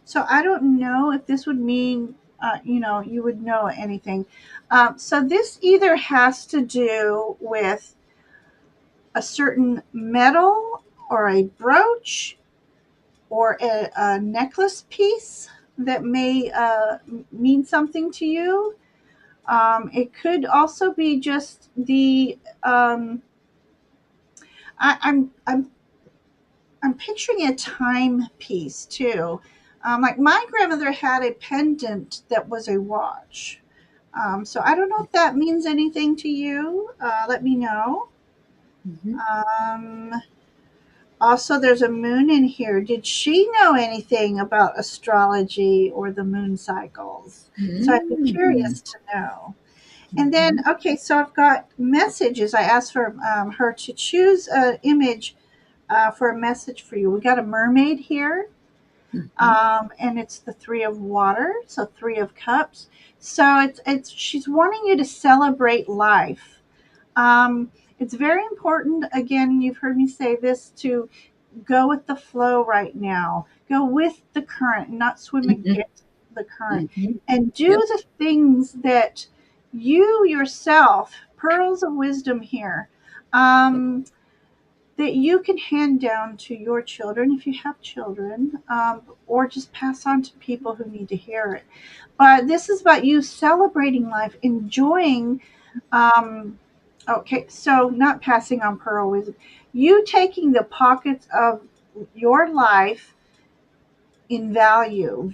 so I don't know if this would mean, you would know anything. So this either has to do with a certain metal or a brooch or a necklace piece that may mean something to you. It could also be just the I'm picturing a timepiece too. Like my grandmother had a pendant that was a watch. So I don't know if that means anything to you. Let me know. Mhm. Um, Also, there's a moon in here. Did she know anything about astrology or the moon cycles? So I'd be Mhm. curious to know. And then, Mhm. okay, so I've got messages. I asked for her to choose an image for a message for you. We got a mermaid here, Mhm. and it's the three of water, so three of cups. So it's she's wanting you to celebrate life. It's very important. Again, you've heard me say this, to go with the flow right now. Go with the current, not swim Mhm. against the current, Mhm. and do Yep. the things that you yourself, pearls of wisdom here. Yep. That you can hand down to your children if you have children, or just pass on to people who need to hear it. But this is about you celebrating life, enjoying. Um, okay, so not passing on pearl wisdom, you taking the pockets of your life in value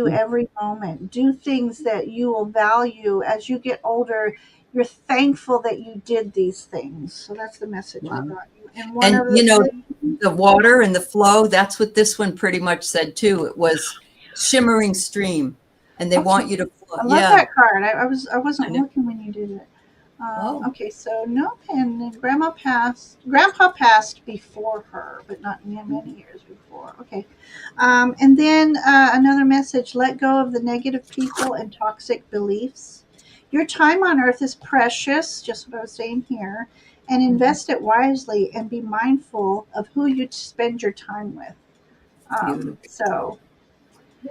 every moment, do things that you will value as you get older. You're thankful that you did these things. So that's the message I Wow. got you. And one And other thing. the water and the flow, that's what this one pretty much said too. It was shimmering stream, and they Okay, want you to flow. I love Yeah. that card. I I wasn't know. looking when you did it. Oh. Okay, so no, and then grandpa passed before her, but not many years before. Okay. And then another message: let go of the negative people and toxic beliefs. Your time on earth is precious, just what I was saying here, and Mhm. invest it wisely and be mindful of who you spend your time with. Beautiful. So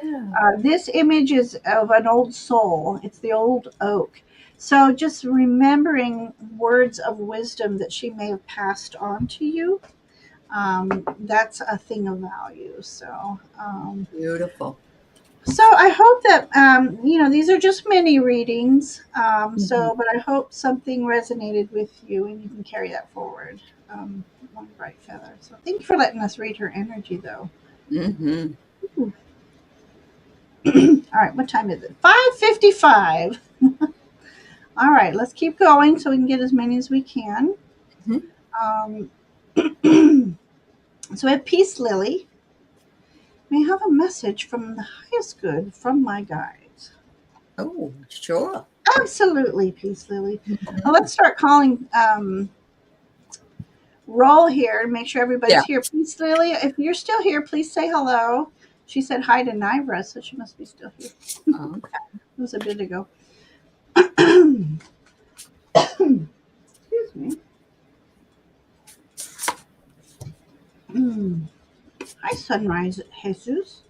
Yeah. this image is of an old soul. It's the old oak. So just remembering words of wisdom that she may have passed on to you, that's a thing of value. Beautiful. So I hope that these are just mini readings. Mhm. But I hope something resonated with you and you can carry that forward. One bright feather. So thank you for letting us read her energy, though. Mhm. Ooh. All right, what time is it? 5:55. All right, let's keep going so we can get as many as we can. Mhm. Um, so we have Peace Lily. May I have a message from the highest good from my guides. Oh, sure. Absolutely, Peace Lily. Mhm. Let's start calling roll here and make sure Yeah. everybody's here. Peace Lily, if you're still here, please say hello. She said hi to Nivra, so she must be still here. Okay. It was a bit ago. Excuse me. Mm. Hi, Sunrise Jesus.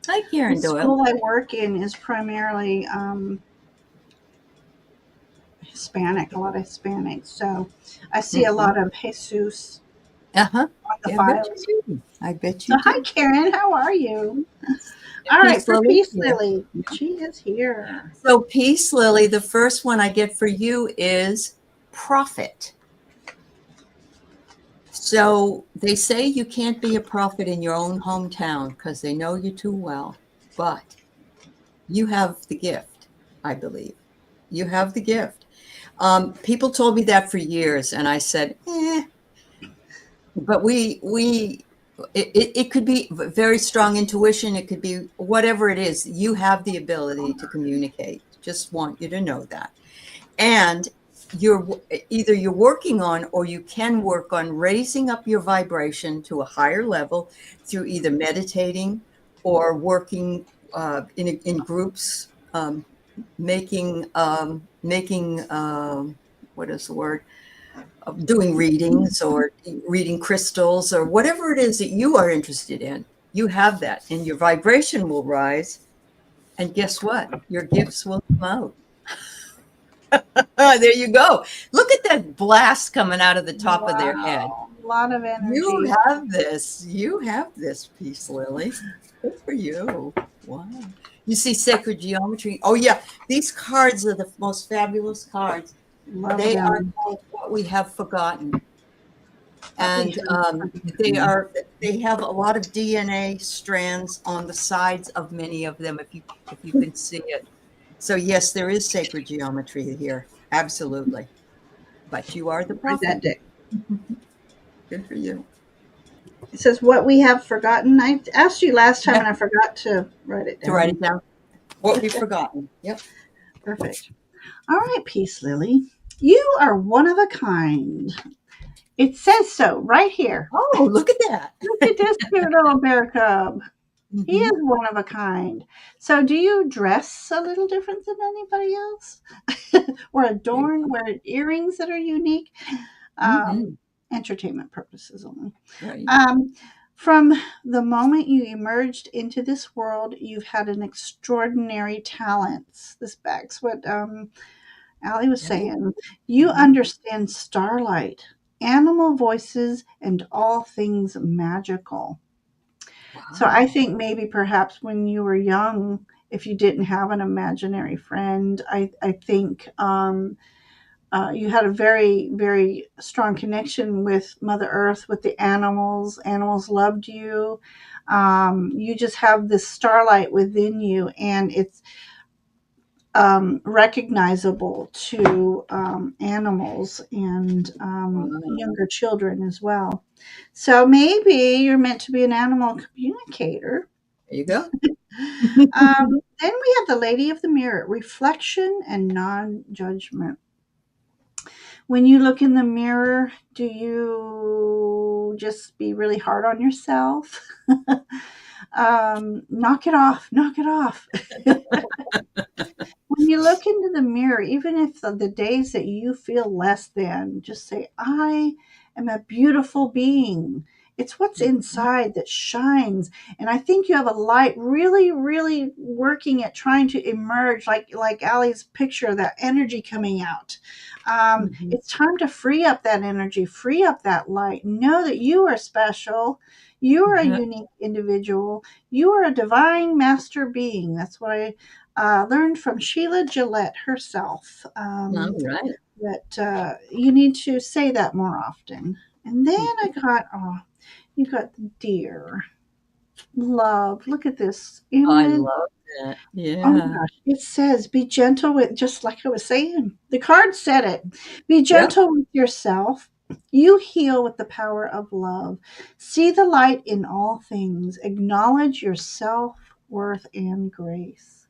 Hi, The Karen Doyle. school I work in is primarily Hispanic, a lot of Hispanics. So I see a Mm-hmm. lot of Jesus Uh-huh. on the Yeah, I bet files. you do. I bet So you hi, do. Karen. How are you? All right, Peace for Lily. Peace Yeah. Lily. She is here. So, Peace Lily, the first one I get for you is prophet. So they say you can't be a prophet in your own hometown because they know you too well, but you have the gift, I believe. You have the gift. People told me that for years, and I said, but it could be very strong intuition. It could be whatever it is. You have the ability to communicate. Just want you to know that. And you're either you're working on or you can work on raising up your vibration to a higher level through either meditating or working in groups, making what is the word, doing readings or reading crystals or whatever it is that you are interested in. You have that, and your vibration will rise. And guess what? Your gifts will come out. There you go. Look at that blast coming out of the top of their head. Wow. A lot of You energy. have this. You have this piece, Lily. Good for you. Wow. You see sacred geometry. Oh, yeah. These cards are the most fabulous cards. Love They are them. called What We Have Forgotten. What we And have. they have a lot of DNA strands on the sides of many of them if you can see it. So yes, there is sacred geometry here. Absolutely. But you are the Read that prophet. deck. Good for you. It says what we have forgotten. I asked you last time Yeah, and I forgot to write it to write down. it down. What we've forgotten. Yep. Perfect. All right, Peace Lily. You are one of a kind. It says so right here. Oh, look at that. Look at this cute little bear cub. He Hmm. is one of a kind. So, do you dress a little different than anybody else? Or adorn, wear earrings that are unique? Hmm. Entertainment purposes only. Right. Um, from the moment you emerged into this world, you've had an extraordinary talent. This backs what Aley was Yep. saying. You Hmm. understand starlight, animal voices, and all things magical. So I Wow. think maybe perhaps when you were young, if you didn't have an imaginary friend, I think you had a very, very strong connection with Mother Earth, with the animals. Animals loved you. You just have this starlight within you, and it's recognizable to animals and Wow. younger children as well. So maybe you're meant to be an animal communicator. There you go. Then we have the Lady of the Mirror, reflection and non judgment. When you look in the mirror, do you just be really hard on yourself? Knock it off, knock it off. When you look into the mirror, even if the days that you feel less than, just say, I am a beautiful being. It's what's Mhm. inside that shines. And I think you have a light really, really working at trying to emerge, like Allie's picture, that energy coming out. Mhm. It's time to free up that energy, free up that light. Know that you are special. You are a Mhm. unique individual. You are a divine master being. That's what I learned from Sheila Gillette herself, All right. that you need to say that more often. And then Mm. I got, oh, you got the deer. Love. Look at this I image. love that. Oh my Yeah. gosh. It says, be gentle with, just like I was saying. The card said it. Be Yep. gentle with yourself. You heal with the power of love. See the light in all things. Acknowledge your self worth and grace.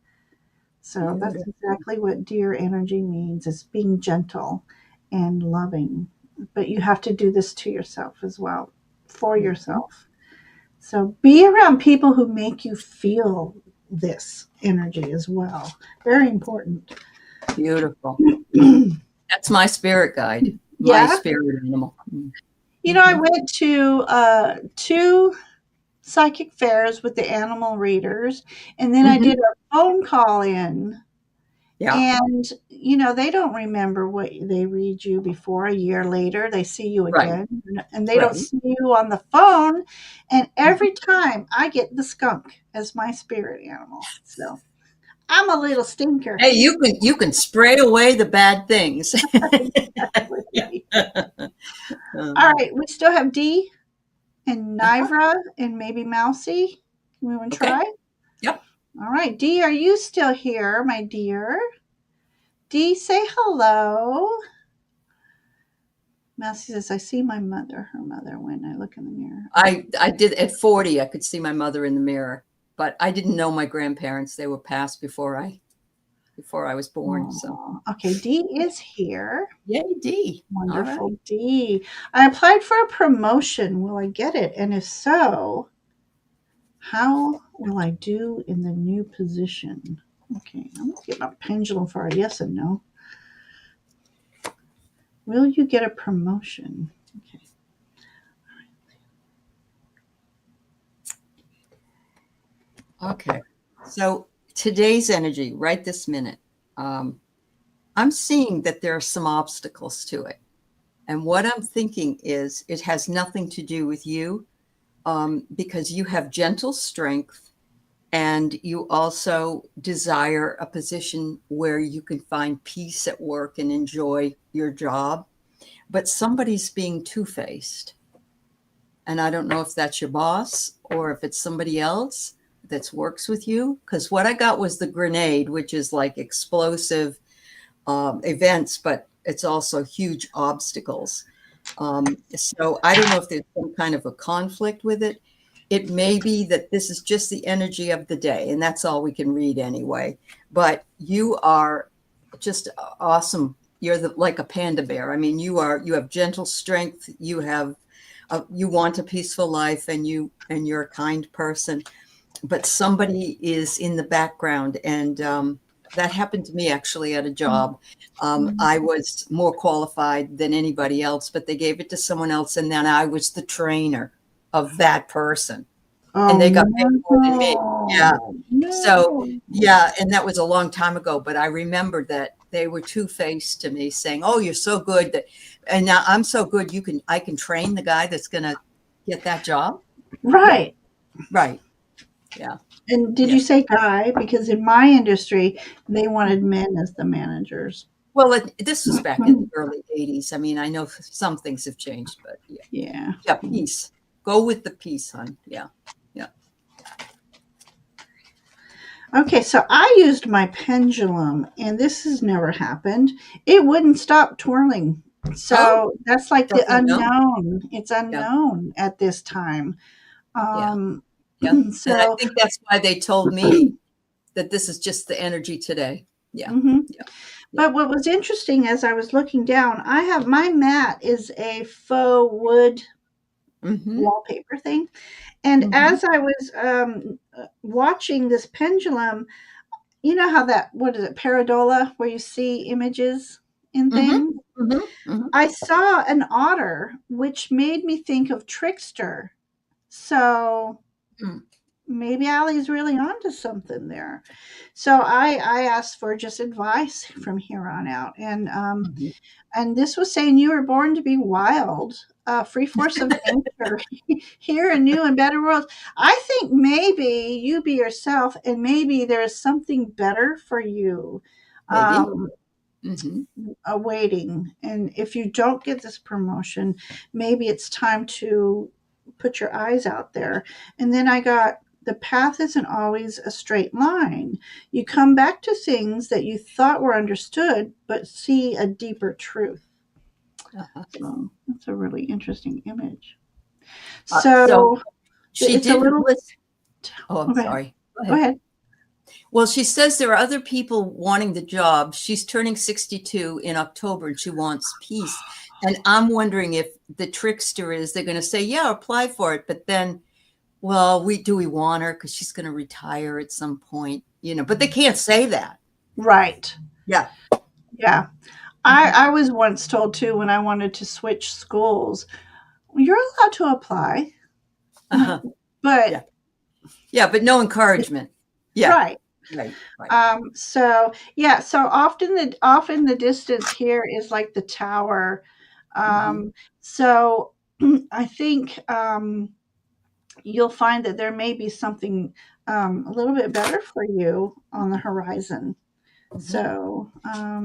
So that's Beautiful. exactly what dear energy means, is being gentle and loving. But you have to do this to yourself as well, for Mhm. yourself. So be around people who make you feel this energy as well. Very important. Beautiful. That's my spirit guide, my Yeah. spirit animal. I Mm-hmm. went to two psychic fairs with the animal readers, and then I Mm-hmm. did a phone call in. Yeah. And, they don't remember what they read you before. A year later, they see you Right. again, and they don't Right. see you on the phone. And every time I get the skunk as my spirit animal. So I'm a little stinker. Hey, you can spray away the bad things. Exactly. All right. We still have Dee and Uh-huh. Nivra and maybe Mousy. We want to Okay. try? Yep. All right. Dee, are you still here, my dear? Dee, say hello. Mousy says, I see my mother, her mother, when I look in the mirror. I did at 40. I could see my mother in the mirror, but I didn't know my grandparents. They were passed before I was born. So Oh, okay, Dee is here. yay, D. All Wonderful, right. Dee. I applied for a promotion. Will I get it? And if so, how will I do in the new position? Okay, I'm going to get my pendulum for a yes and no. Will you get a promotion? Okay. Okay. So today's energy, right this minute, I'm seeing that there are some obstacles to it. And what I'm thinking is it has nothing to do with you, because you have gentle strength and you also desire a position where you can find peace at work and enjoy your job. But somebody's being two-faced. And I don't know if that's your boss or if it's somebody else that works with you. Because what I got was the grenade, which is like explosive events, but it's also huge obstacles. So I don't know if there's some kind of a conflict with it. It may be that this is just the energy of the day, and that's all we can read anyway. But you are just awesome. You're like a panda bear. I mean, you have gentle strength. You want a peaceful life, and you're a kind person. But somebody is in the background, and that happened to me actually at a job. I was more qualified than anybody else, but they gave it to someone else, and then I was the trainer of that person, and Oh, they got paid more than me. Yeah. no. So No. yeah, and that was a long time ago, but I remember that they were two-faced to me, saying, "Oh, you're so good that, and now I'm so good. I can train the guy that's going to get that job." Yeah. Right. Right. Yeah. And did Yeah. you say guy? Because in my industry, they wanted men as the managers. Well, this was back in the early 80s. I mean, I know some things have changed, but yeah. Yeah. Yeah, peace. Go with the peace, hon. Yeah. Yeah. Okay, so I used my pendulum, and this has never happened. It wouldn't stop twirling. Oh, So that's like the doesn't know. unknown. It's Yeah. unknown at this time. Yeah. Um, Yeah. And I so, think that's why they told me that this is just the energy today. Yeah. mhm. Yeah. Yeah. But what was interesting as I was looking down, I have my mat is a faux wood Mm-hmm. wallpaper thing. And Mm-hmm. as I was watching this pendulum, you know how that, what is it, paradola, where you see images in Mm-hmm. things? Mm-hmm. Mm-hmm. I saw an otter, which made me think of trickster. So Mm. maybe Allie's really onto something there. So I asked for just advice from here on out, Mm-hmm. and this was saying you were born to be wild, free force of nature, here in new and better worlds. I think maybe you be yourself, and maybe there's something better for you. Maybe. Um, Mm-hmm. Awaiting. And if you don't get this promotion, maybe it's time to put your eyes out there. And then I got, the path isn't always a straight line. You come back to things that you thought were understood, but see a deeper truth. Uh-huh. So that's a really interesting image. So So she it's a didn't little, listen. Oh, I'm okay, sorry. Go go ahead. ahead. Well, she says there are other people wanting the job. She's turning 62 in October and she wants peace. And I'm wondering if the trickster is they're going to say, yeah, apply for it. But then well, we want her because she's going to retire at some point, but they can't say that. Right. Yeah. Yeah. I was once told too when I wanted to switch schools, you're allowed to apply, Uh-huh. but Yeah. Yeah, but no encouragement. Yeah. right. Right. Right. So yeah, so often the distance here is like the tower. Mm-hmm. So I think you'll find that there may be something a little bit better for you on the horizon. Mm-hmm. So,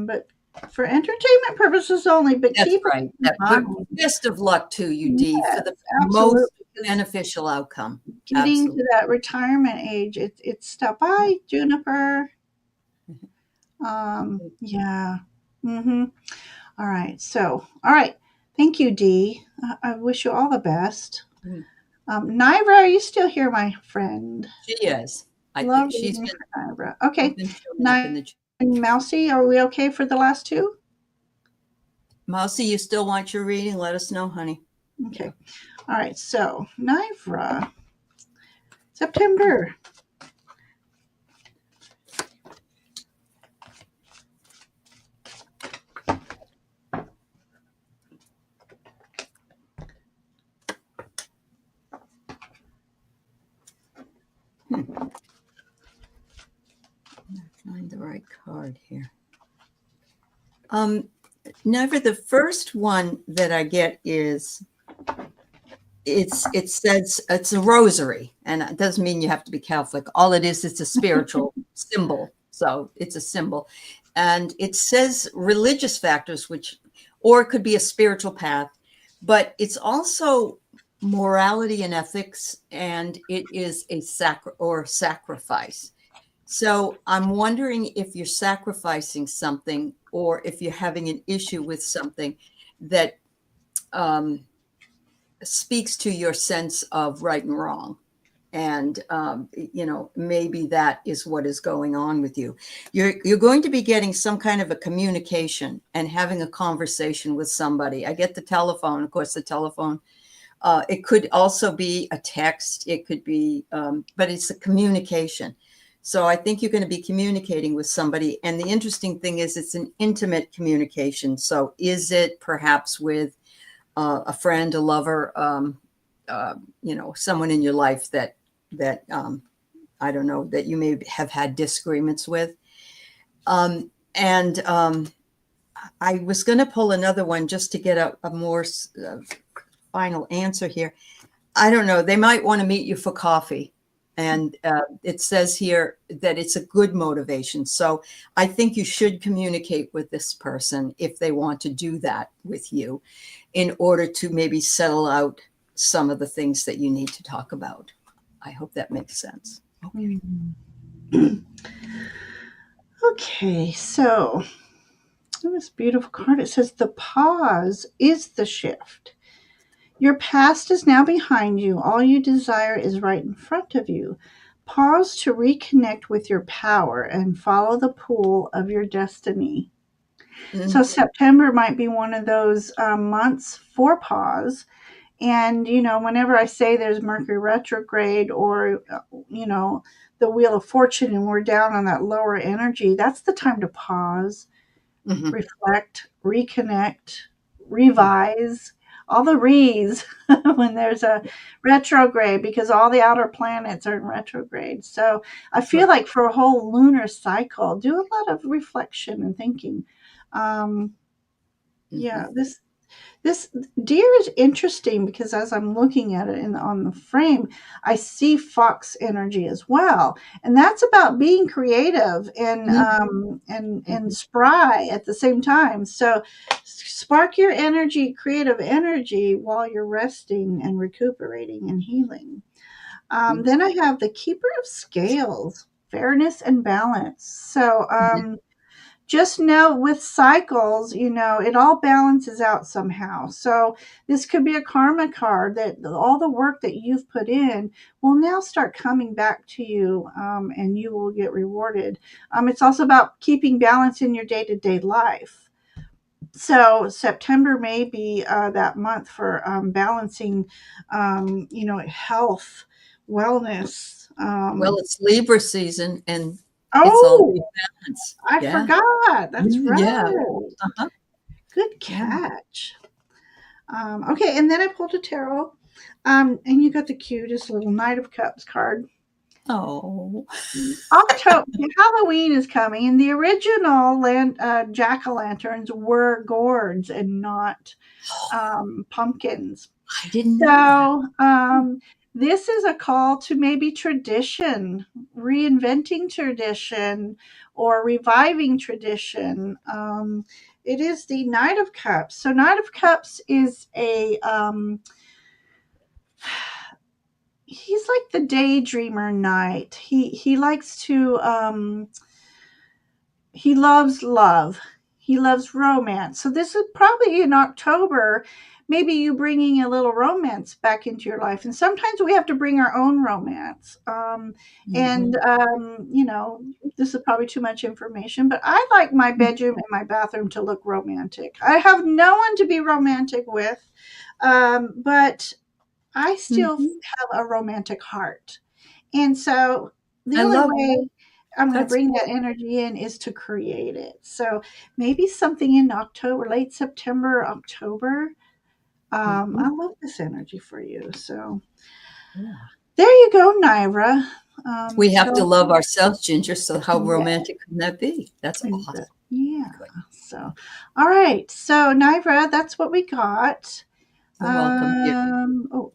but for entertainment purposes only, but That's keep it right. in But mind. best of luck to you, Dee, for the Yes, absolutely. most Because beneficial outcome. getting Absolutely. to that retirement age, it's stuff. Bye, Juniper. Yeah. Mm-hmm. All right. So, all right. Thank you, Dee. I wish you all the best. Mhm. Nivra, are you still here, my friend? She is. I Love think reading for Nivra. Okay. been showing up in Nivra the and Mousy, are we okay for the last two? Mousy. You still want your reading? Let us know, honey. Okay. All right. So, Nivra, September. Find the right card here. Never. The first one that I get is it says it's a rosary, and it doesn't mean you have to be Catholic. All it is, it's a spiritual symbol. So it's a symbol, and it says religious factors, or it could be a spiritual path, but it's also morality and ethics, and it is a sacrifice. So I'm wondering if you're sacrificing something or if you're having an issue with something that speaks to your sense of right and wrong. And, maybe that is what is going on with you. You're going to be getting some kind of a communication and having a conversation with somebody. I get the telephone, of course, the telephone. It could also be a text. It could be, but it's a communication. So I think you're going to be communicating with somebody. And the interesting thing is it's an intimate communication. So is it perhaps with a friend, a lover, someone in your life that I don't know, that you may have had disagreements with. And I was going to pull another one just to get a more final answer here. I don't know. They might want to meet you for coffee. And it says here that it's a good motivation. So I think you should communicate with this person if they want to do that with you in order to maybe settle out some of the things that you need to talk about. I hope that makes sense. Okay. Okay. So, this beautiful card, it says the pause is the shift. Your past is now behind you. All you desire is right in front of you. Pause to reconnect with your power and follow the pull of your destiny. Mm-hmm. So, September might be one of those months for pause. And, whenever I say there's Mercury retrograde or, the Wheel of Fortune and we're down on that lower energy, that's the time to pause, Mm-hmm. reflect, reconnect, revise, all the re's when there's a retrograde because all the outer planets are in retrograde. So I feel like for a whole lunar cycle, do a lot of reflection and thinking. Yeah, this deer is interesting because as I'm looking at it on the frame, I see fox energy as well, and that's about being creative and and spry at the same time. So, spark your energy, creative energy, while you're resting and recuperating and healing. Then I have the Keeper of Scales, fairness and balance. So, just know with cycles, it all balances out somehow. So this could be a karma card that all the work that you've put in will now start coming back to you, and you will get rewarded. It's also about keeping balance in your day-to-day life. So September may be that month for balancing, health wellness. Well, it's Libra season and it's all Oh, balance. I Yeah. forgot. That's Yeah. right. Uh-huh. Good Yeah. catch. Okay, and then I pulled a tarot, and you got the cutest little Knight of Cups card. Oh. October, Halloween is coming, and the original jack o' lanterns were gourds and not pumpkins. I didn't know that. So, this is a call to maybe tradition, reinventing tradition, or reviving tradition. It is the Knight of Cups. So, Knight of Cups is he's like the daydreamer knight. He likes to he loves love. He loves romance. So this is probably in October, maybe you bringing a little romance back into your life. And sometimes we have to bring our own romance. And, Mhm. this is probably too much information, but I like my bedroom and my bathroom to look romantic. I have no one to be romantic with, but I still Mhm. have a romantic heart. And so the I only love way I'm going to that's bring that beautiful. energy in is to create it. So maybe something in October, late September, October. Mhm. I love this energy for you. So Yeah. there you go, Naira. We have to So love ourselves, Ginger, so how yeah, romantic can that be? That's awesome. yeah. Good. So all right. So Naira, that's what we got. You're welcome. Yeah. Oh,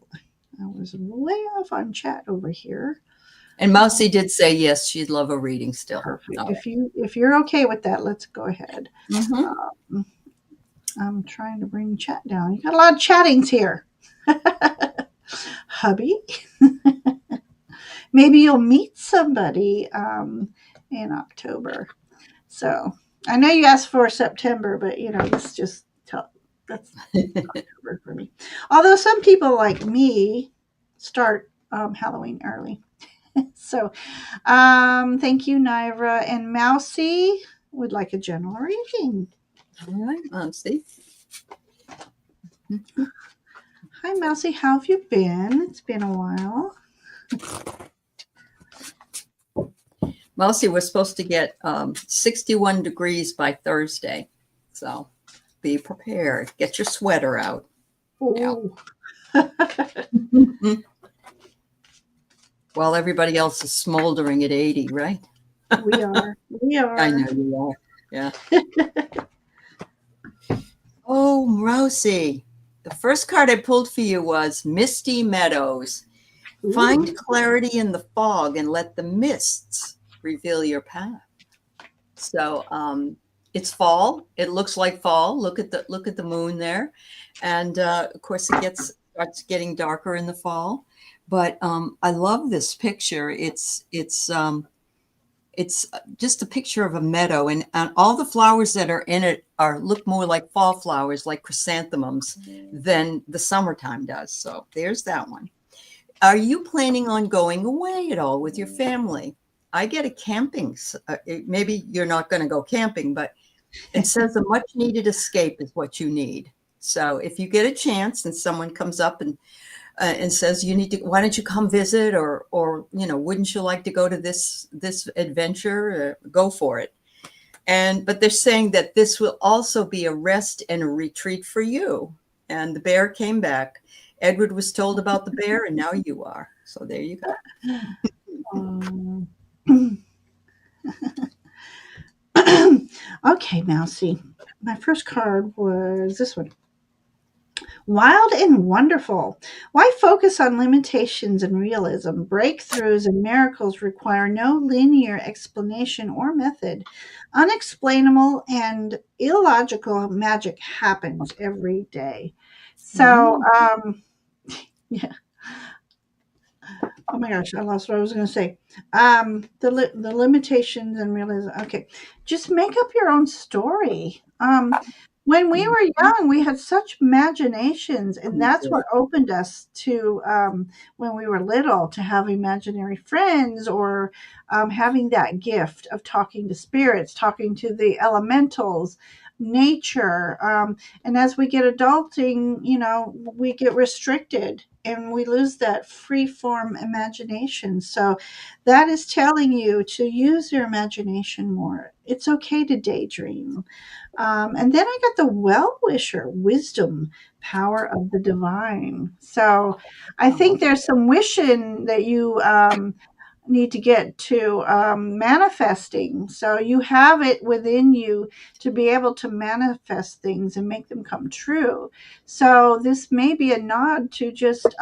I was way off on chat over here. And Mousy did say yes, she'd love a reading still. Perfect. All If you're okay with that, let's go ahead. right. Mm-hmm. Um, I'm trying to bring chat down. You got a lot of chattings here, hubby. Maybe you'll meet somebody in October. So I know you asked for September, but let's just tell that's October for me. Although some people like me start Halloween early. So thank you, Naira and Mousy. Would like a general reading. All right, Mousy. Hi, Mousy. How have you been? It's been a while. Mousy, we're supposed to get 61 degrees by Thursday. So be prepared. Get your sweater out. Yeah. Oh, While everybody else is smoldering at 80, right? we are. We I are. know you are. Yeah. Oh, Rosie. The first card I pulled for you was Misty Meadows. Ooh. Find clarity in the fog and let the mists reveal your path. So it's fall. It looks like fall. Look at the moon there, and of course it starts getting darker in the fall. But I love this picture. It's just a picture of a meadow, and all the flowers that are in it look more like fall flowers, like chrysanthemums, than the summertime does. So there's that one. Are you planning on going away at all with your family? I get a camping. Maybe you're not going to go camping, but it says a much needed escape is what you need. So if you get a chance and someone comes up and says you need to, why don't you come visit, or wouldn't you like to go to this adventure? Go for it. But they're saying that this will also be a rest and a retreat for you. And the bear came back. Edward was told about the bear, and now you are. So there you go. Um, okay, Mousy. My first card was this one. Wild and wonderful. Why focus on limitations and realism? Breakthroughs and miracles require no linear explanation or method. Unexplainable and illogical magic happens every day. So, Mm. yeah. Oh my gosh, I lost what I was going to say. The limitations and realism. Okay, just make up your own story. When we were young, we had such imaginations, and We that's did. what opened us to when we were little to have imaginary friends, or having that gift of talking to spirits, talking to the elementals, nature. And as we get adulting, we get restricted and we lose that free form imagination. So that is telling you to use your imagination more. It's okay to daydream. And then I got the well-wisher, wisdom, power of the divine. So I think there's some wishing that you need to get to manifesting. So you have it within you to be able to manifest things and make them come true. So this may be a nod to just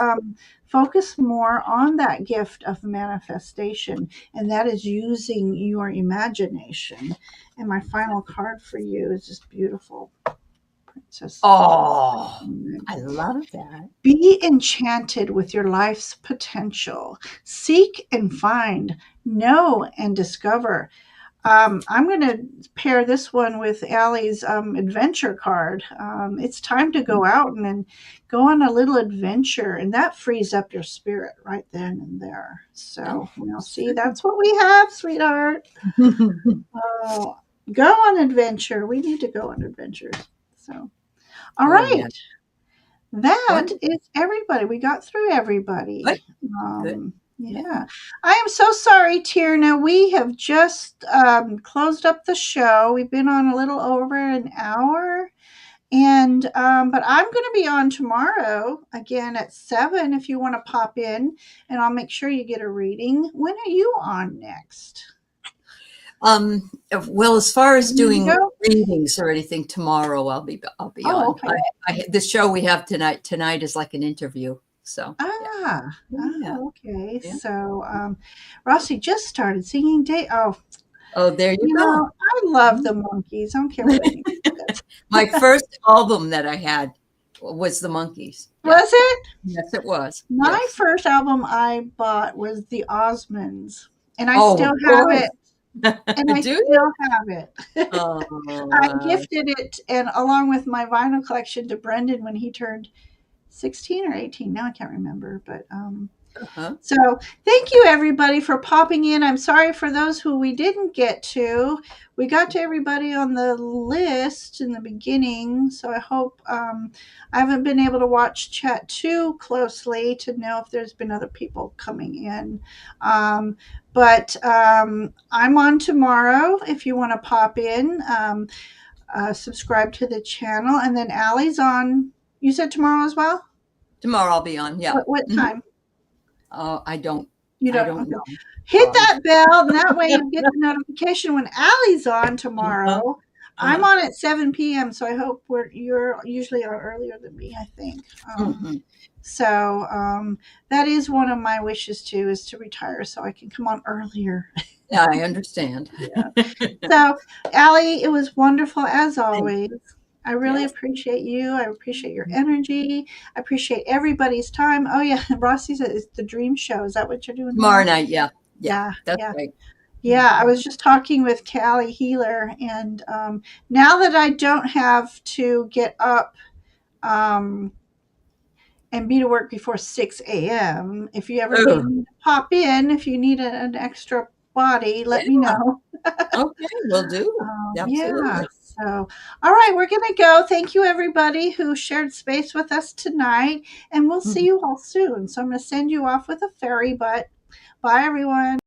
focus more on that gift of manifestation, and that is using your imagination. And my final card for you is just beautiful. Princess. Oh, I love that. Be enchanted with your life's potential. Seek and find, know and discover. I'm going to pair this one with Aley's adventure card. It's time to go out and go on a little adventure, and that frees up your spirit right then and there. So, see, that's what we have, sweetheart. Oh, go on adventure. We need to go on adventures. So, all right. Yeah. That is everybody. We got through everybody. Good. Yeah. I am so sorry, Tierna. We have just closed up the show. We've been on a little over an hour. And but I'm going to be on tomorrow again at 7 if you want to pop in, and I'll make sure you get a reading. When are you on next? Well, as far as doing readings or anything tomorrow, I'll be on. Okay. The show we have tonight is like an interview. So okay. Yeah. So Rossi just started singing day. Oh, there you go. I love the Monkees. I don't care what anybody says. My first album that I had was the Monkees. Was it? Yes, it was. My first album I bought was the Osmonds, and I still have it. And I still have it. I gifted it, and along with my vinyl collection, to Brendan when he turned 16 or 18. Now I can't remember, but so thank you everybody for popping in. I'm sorry for those who we didn't get to. We got to everybody on the list in the beginning, so I hope I haven't been able to watch chat too closely to know if there's been other people coming in. But I'm on tomorrow if you want to pop in. Subscribe to the channel, and then Aley's on. You said tomorrow as well? Tomorrow I'll be on. Yeah. What time? I don't. You don't know. Hit that bell, and that way you get the notification when Aley's on tomorrow. I'm on at 7 p.m., so I hope you're usually on earlier than me, I think. So that is one of my wishes too, is to retire so I can come on earlier. Yeah, I understand. So, Aley, it was wonderful as always. I really appreciate you. I appreciate your energy. I appreciate everybody's time. Oh yeah, Rossi said it's the dream show. Is that what you're doing tomorrow night? Yeah. That's right. Yeah, I was just talking with Callie Healer, and now that I don't have to get up and be to work before 6 a.m., if you ever need me to pop in, if you need an extra body, let me know. Okay, will do. Yeah. So, all right, we're going to go. Thank you, everybody who shared space with us tonight, and we'll see you all soon. So I'm going to send you off with a fairy butt. Bye, everyone.